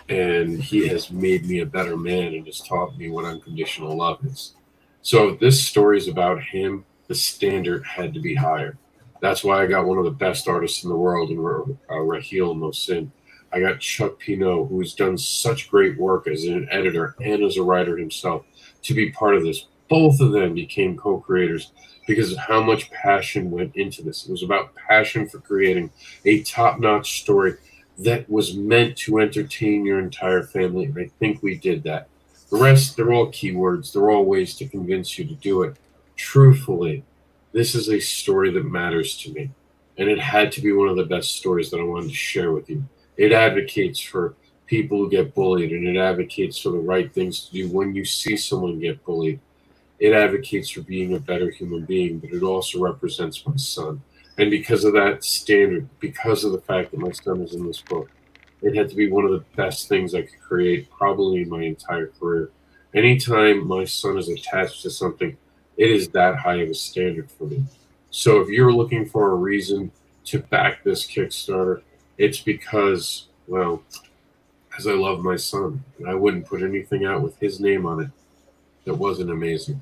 And he has made me a better man and has taught me what unconditional love is. So if this story is about him, the standard had to be higher. That's why I got one of the best artists in the world in Raheel Mohsin. I got Chuck Pinault, who has done such great work as an editor and as a writer himself, to be part of this. Both of them became co-creators because of how much passion went into this. It was about passion for creating a top-notch story that was meant to entertain your entire family, and I think we did that. The rest, they're all keywords. They're all ways to convince you to do it. Truthfully, this is a story that matters to me, and it had to be one of the best stories that I wanted to share with you. It advocates for people who get bullied, and it advocates for the right things to do when you see someone get bullied. It advocates for being a better human being, but it also represents my son. And because of that standard, because of the fact that my son is in this book, it had to be one of the best things I could create probably in my entire career. Anytime my son is attached to something, it is that high of a standard for me. So if you're looking for a reason to back this Kickstarter, it's because, well, as I love my son, and I wouldn't put anything out with his name on it that wasn't amazing.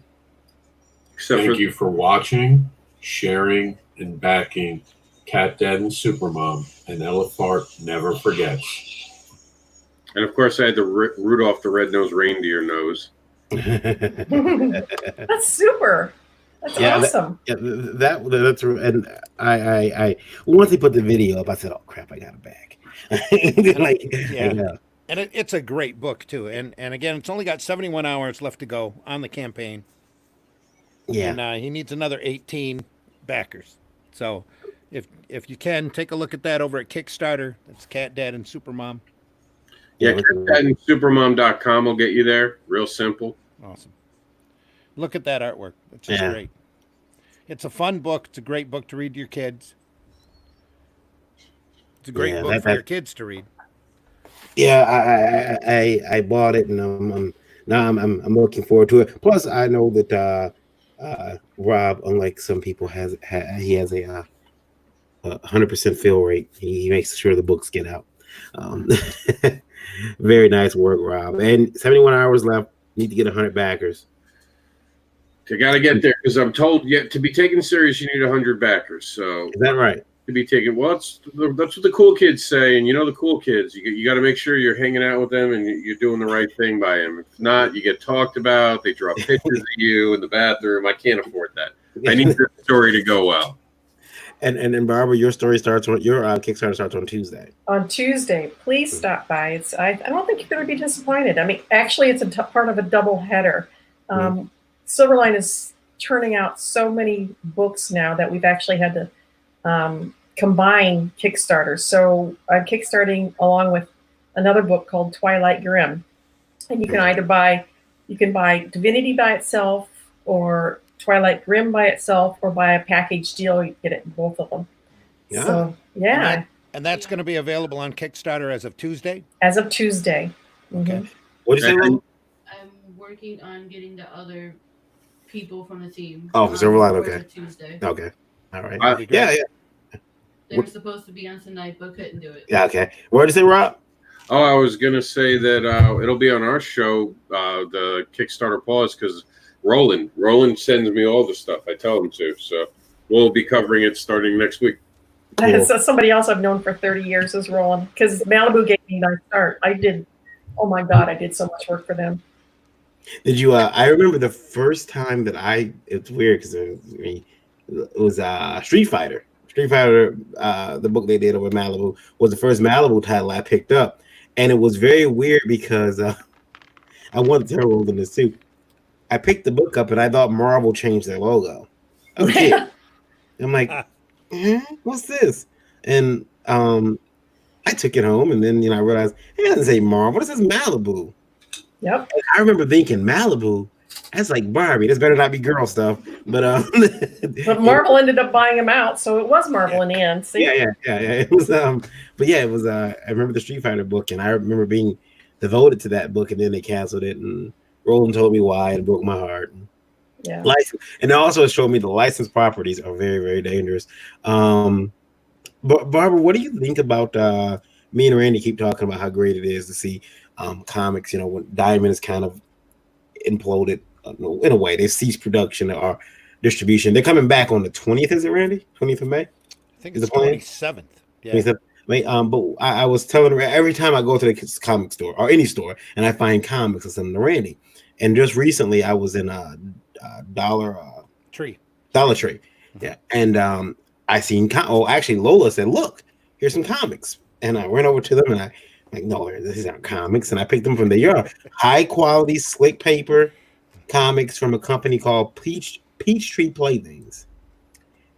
Thank you for watching, sharing, and backing Cat Dad and Supermom, and Ella Fart never forgets. And of course, I had the Rudolph the Red-Nosed Reindeer nose. That's super. That's awesome. That's and I once they put the video up, I said, "Oh crap, I got it back." And it's a great book too. And again, it's only got 71 hours left to go on the campaign. Yeah, and he needs another 18 backers. So if you can, take a look at that over at Kickstarter. That's Cat Dad and Supermom. Yeah, CatDadandSupermom.com will get you there. Real simple. Awesome. Look at that artwork. It's just great. It's a fun book. It's a great book to read to your kids. It's a great book for your kids to read. Yeah, I bought it, and I'm looking forward to it. Plus, I know that Rob, unlike some people, he has a 100% fill rate. He makes sure the books get out. Very nice work, Rob. And 71 hours left. Need to get 100 backers. You got to get there because I'm told to be taken serious, you need 100 backers. So is that right? To be taken, well, that's what the cool kids say, and you know the cool kids. You got to make sure you're hanging out with them and you're doing the right thing by them. If not, you get talked about. They draw pictures of you in the bathroom. I can't afford that. I need the story to go well. And then Barbara, your story starts on your Kickstarter starts on Tuesday. On Tuesday, please stop by. I don't think you're going to be disappointed. I mean, actually, it's part of a double header. Silverline is turning out so many books now that we've actually had to combine Kickstarter. So I'm kickstarting along with another book called Twilight Grimm, and you can either buy Divinity by itself or Twilight Grimm by itself, or buy a package deal. You get it in both of them. Yeah. So, yeah. And that's going to be available on Kickstarter as of Tuesday? As of Tuesday. Okay. Mm-hmm. What did you say? I'm working on getting the other people from the team. Oh, Silverline, okay. Tuesday. Okay. All right. Yeah. They were supposed to be on tonight, but couldn't do it. Yeah, okay. What did you say, Rob? Oh, I was going to say that it'll be on our show, the Kickstarter pause, because Roland sends me all the stuff. I tell him to. So we'll be covering it starting next week. Cool. So somebody else I've known for 30 years is Roland, because Malibu gave me my start. I did so much work for them. Did you? I remember the first time that it's weird because it was Street Fighter. Street Fighter, the book they did over Malibu, was the first Malibu title I picked up. And it was very weird because I wanted to tell Roland this too. I picked the book up and I thought Marvel changed their logo. Okay, I'm like, what's this? And I took it home, and then I realized it doesn't say Marvel. This is Malibu. Yep. And I remember thinking Malibu. That's like Barbie. This better not be girl stuff. But But Marvel ended up buying them out, so it was Marvel in the end. See? yeah. It was but yeah, it was I remember the Street Fighter book, and I remember being devoted to that book, and then they canceled it, and Roland told me why, and it broke my heart. Yeah. License, and it also showed me the licensed properties are very, very dangerous. But Barbara, what do you think about me and Randy keep talking about how great it is to see comics, when Diamond is kind of imploded in a way. They ceased production or distribution. They're coming back on the 20th, is it, Randy? 20th of May? I think it's 27th. Yeah. 27th. But I was telling her every time I go to the comic store or any store and I find comics or something to Randy. And just recently I was in a Dollar Tree. Yeah. And I seen actually Lola said, look, here's some comics. And I went over to them and I like, no, these aren't comics. And I picked them from the yard. High quality, slick paper comics from a company called Peachtree Playthings.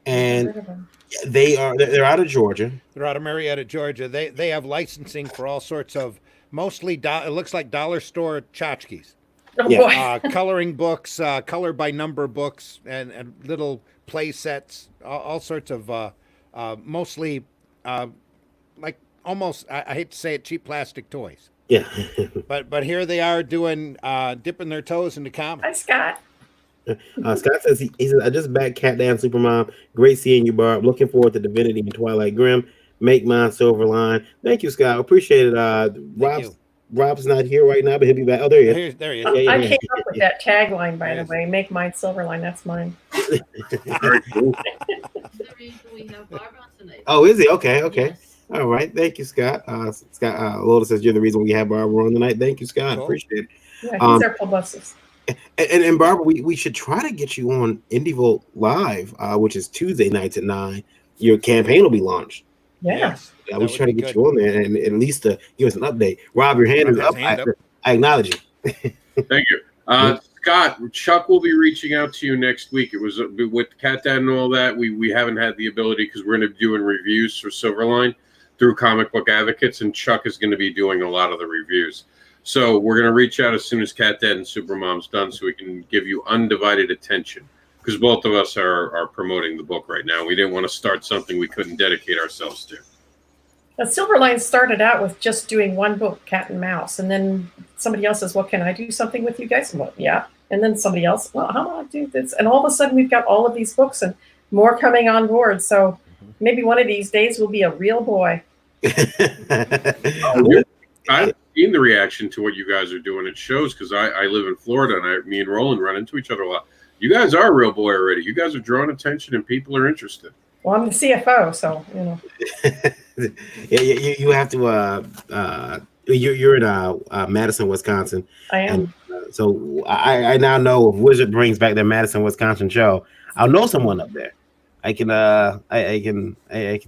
And they're out of Georgia. They're out of Marietta, Georgia. They have licensing for all sorts of mostly it looks like dollar store tchotchkes. Oh, Yeah. Coloring books, color by number books, and little play sets, all sorts of mostly like almost, I hate to say it, cheap plastic toys. Yeah. But here they are doing dipping their toes into Hi, comics. Scott. Scott says he says, I just back Cat Down Supermom. Great seeing you, Barb. Looking forward to Divinity and Twilight Grim. Make mine Silverline. Thank you, Scott. Appreciate it. Rob's not here right now, but he'll be back. Oh, there he is. There he is. I came up with that tagline, by the way. Make mine Silverline. That's mine. Very cool. That's the reason we have Barbara on tonight. Oh, is he? Okay. Yes. All right. Thank you, Scott. Scott Lola says you're the reason we have Barbara on tonight. Thank you, Scott. Cool. Appreciate it. Yeah, he's our publicist. And Barbara, we should try to get you on IndieVolt Live, which is Tuesday nights at 9. Your campaign will be launched. Yeah. Yes, Yeah, we should try to get you on there and at least give us an update. Rob, your hand is up. I acknowledge you. Thank you. Scott, Chuck will be reaching out to you next week. It was with Cat Dad and all that. We haven't had the ability because we're going to be doing reviews for Silverline through Comic Book Advocates, and Chuck is going to be doing a lot of the reviews. So we're going to reach out as soon as Cat Dad and Supermom's done so we can give you undivided attention because both of us are promoting the book right now. We didn't want to start something we couldn't dedicate ourselves to. Now, Silverline started out with just doing one book, Cat and Mouse, and then somebody else says, well, can I do something with you guys? Well, yeah. And then somebody else, well, how do I do this? And all of a sudden we've got all of these books and more coming on board. So maybe one of these days we'll be a real boy. I've seen the reaction to what you guys are doing at shows because I live in Florida and me and Roland run into each other a lot. You guys are a real boy already. You guys are drawing attention and people are interested. Well, I'm the CFO, so, Yeah, you have to. You're in Madison, Wisconsin. I am. And, so I now know if Wizard brings back their Madison, Wisconsin show, I'll know someone up there. I can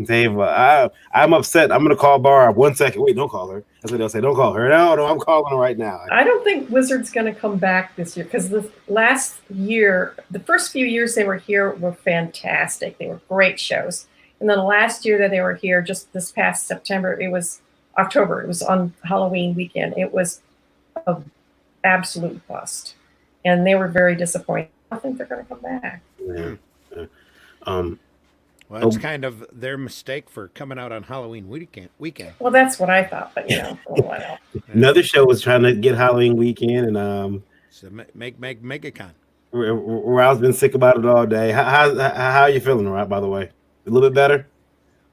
say I'm upset. I'm gonna call Barb. 1 second. Wait, don't call her. That's what they'll say. Don't call her. No, I'm calling her right now. I don't think Wizard's going to come back this year because the last year, the first few years they were here were fantastic. They were great shows. And then the last year that they were here, just this past September, it was October. It was on Halloween weekend. It was an absolute bust. And they were very disappointed. I don't think they're going to come back. Yeah. Well, it's kind of their mistake for coming out on Halloween weekend. Well, that's what I thought, but well. Another show was trying to get Halloween weekend, and So make MegaCon. Rob's been sick about it all day. How are you feeling, Rob? By the way, a little bit better.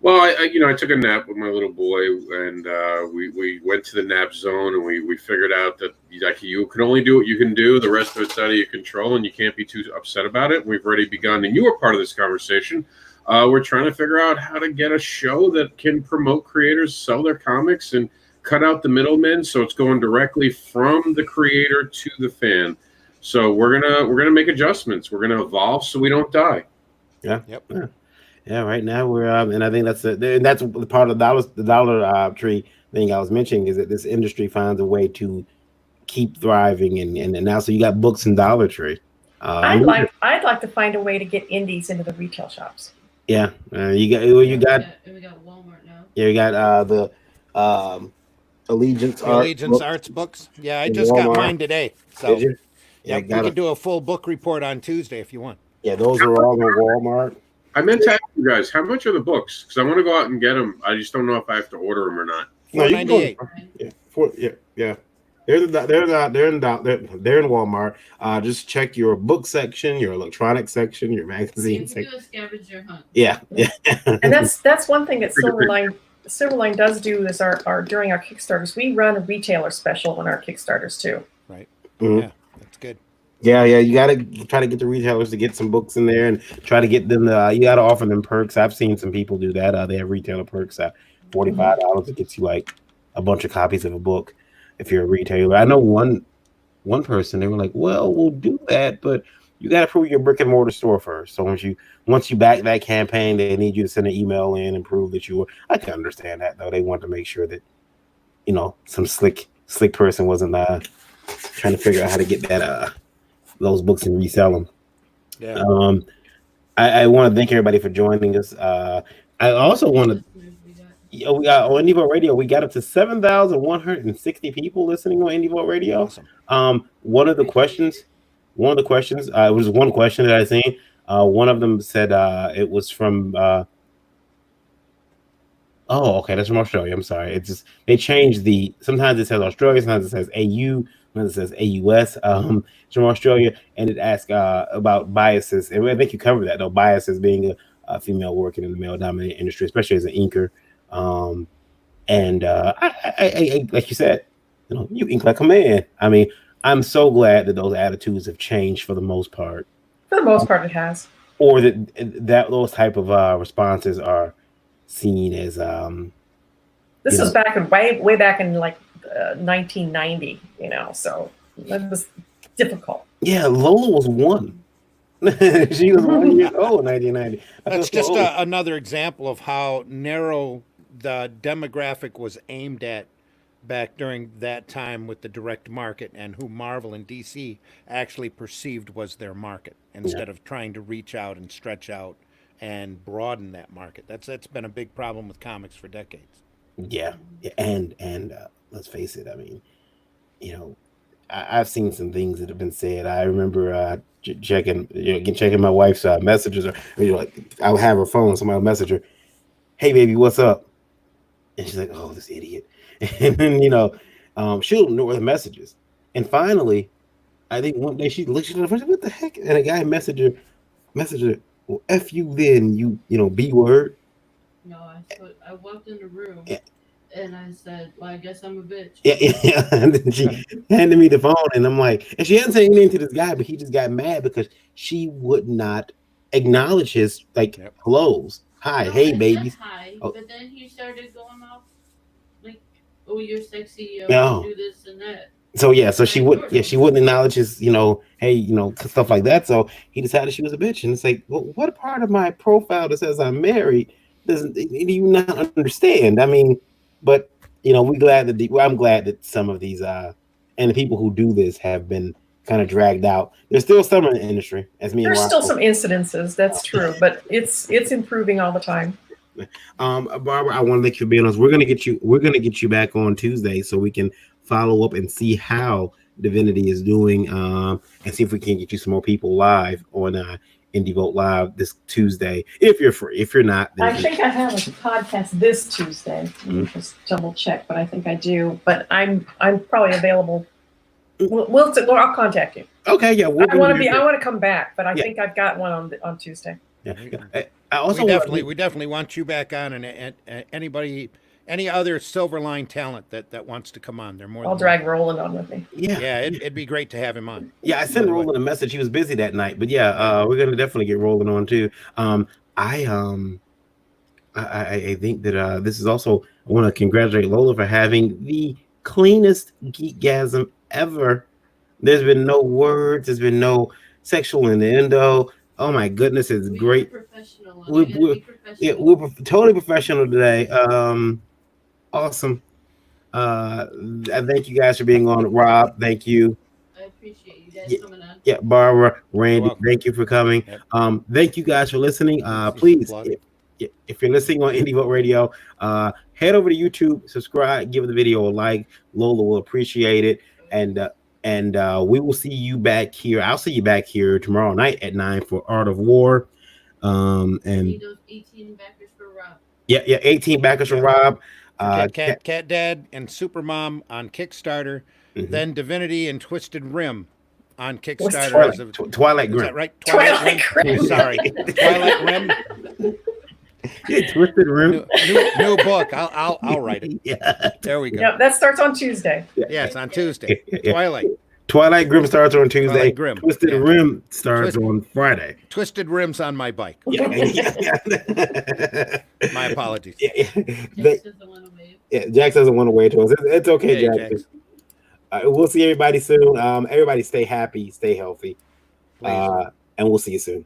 Well, I took a nap with my little boy, and we went to the nap zone, and we figured out that you can only do what you can do. The rest of it's out of your control, and you can't be too upset about it. We've already begun, and you were part of this conversation. We're trying to figure out how to get a show that can promote creators, sell their comics, and cut out the middlemen, so it's going directly from the creator to the fan. So we're gonna make adjustments. We're gonna evolve so we don't die. Yeah. Yep. Yeah. Right now we're and I think that's part of the dollar tree thing I was mentioning is that this industry finds a way to keep thriving, and now so you got books in Dollar Tree. I'd like to find a way to get indies into the retail shops. Yeah, you got well, you got we got Walmart now. yeah, you got the Allegiance The Art Allegiance books Arts books. Yeah, I in just got Walmart. mine today. So Did you? Yeah, yep, we can do a full book report on Tuesday if you want. Yeah, those are all on Walmart. I meant to ask you guys, how much are the books? Because I want to go out and get them. I just don't know if I have to order them or not. No, you can go- $4.98. yeah. They're in Walmart. Just check your book section, your electronic section, your magazine You can section. do a scavenger hunt. Yeah. And that's one thing that Silverline does do is our during our Kickstarters, we run a retailer special on our Kickstarters too. Right. Mhm. Yeah, that's good. Yeah. You got to try to get the retailers to get some books in there and try to get them. You got to offer them perks. I've seen some people do that. They have retailer perks at $45. It gets you like a bunch of copies of a book if you're a retailer. I know one person. They were like, "Well, we'll do that, but you got to prove your brick and mortar store first. So once you back that campaign, they need you to send an email in and prove that you were." I can understand that though. They want to make sure that some slick person wasn't trying to figure out how to get that those books and resell them. Yeah. I want to thank everybody for joining us. I also want to. We got on Indie Vote Radio. We got up to 7,160 people listening on Indie Vote Radio. Awesome. One of the questions, it was one question that I seen. One of them said it was from. Oh, okay, that's from Australia. I'm sorry. It's just they changed sometimes it says Australia, sometimes it says AU, sometimes it says AUS. It's from Australia, and it asks about biases. And I think you covered that though. Biases being a female working in the male-dominated industry, especially as an inker. I like you said, you ink like a man. I mean, I'm so glad that those attitudes have changed for the most part. For the most part, it has. Or that those type of responses are seen as this was back in way back in like 1990, so that was difficult. Yeah, Lola was one. She was 1 year old in 1990. That's just another example of how narrow the demographic was aimed at back during that time with the direct market, and who Marvel and DC actually perceived was their market instead of trying to reach out and stretch out and broaden that market. That's been a big problem with comics for decades. Yeah, and let's face it. I mean, I've seen some things that have been said. I remember checking my wife's messages, or I'll have her phone. Somebody will message her, "Hey, baby, what's up?" And she's like, "Oh, this idiot." And then she'll ignore the messages. And finally, I think one day she looked at the first, what the heck? And a guy messaged her, "Well, F you then, B word." No, I walked in the room and I said, "Well, I guess I'm a bitch." Yeah. And then she handed me the phone, and I'm like, and she hadn't said anything to this guy, but he just got mad because she would not acknowledge his hellos. Hi, hey, babies. Hi, but then he started going off like, "Oh, you're sexy. Do this and that." So she wouldn't acknowledge his, hey, stuff like that. So he decided she was a bitch, and it's like, well, what part of my profile that says I'm married do you not understand? I mean, but I'm glad that some of these and the people who do this have been kind of dragged out. There's still some in the industry, there's still some incidences. That's true, but it's improving all the time. Barbara, I want to thank you for being on. We're gonna get you back on Tuesday so we can follow up and see how Divinity is doing, and see if we can get you some more people live on Indie Vote Live this Tuesday, if you're free. If you're not, I think I have a podcast this Tuesday. Let me just double check, but I think I do. But I'm probably available. I'll contact you. Okay, yeah. I want to come back, but I think I've got one on Tuesday. Yeah. I also we definitely want you back on, and any other Silverline talent that wants to come on, they're more. I'll drag Roland on with me. Yeah, it'd be great to have him on. Yeah, I sent Roland a message. He was busy that night, but we're gonna definitely get Roland on too. I think that this is also. I want to congratulate Lola for having the cleanest Geekgasm ever. There's been no words. There's been no sexual innuendo. Oh my goodness, it's great. We're totally professional today. Awesome. Thank you guys for being on. Rob, thank you. I appreciate you guys Yeah. coming on. Yeah, Barbara, Randy, welcome. thank you for coming. Yep. Thank you guys for listening. Just Please, plug. if you're listening on Indie Vote Radio, head over to YouTube, subscribe, give the video a like. Lola will appreciate it, and we will see you back here. I'll see you back here tomorrow night at 9 for Art of War. And Need those 18 backers for Rob. yeah, 18 backers from Rob. Cat Dad and Supermom on Kickstarter, Mhm. then Divinity and Twisted Rim on Kickstarter. As of, Twilight is Grim. that right? Twilight Grim. Sorry, Twilight Rim. Yeah, Twisted Rim. New book. I'll write it. Yeah. There we go. Yeah, that starts on Tuesday. Yes, on Tuesday. Yeah. Twilight Grim starts on Tuesday. Twilight Grim. Twisted Yeah. Rim starts on Friday. Twisted Rims on my bike. Yeah. My apologies. Yeah. Jax doesn't want to wave. Yeah, Jax doesn't want to wait to us. It's okay, Hey, Jax. Jax. We'll see everybody soon. Everybody stay happy, stay healthy. Please. And we'll see you soon.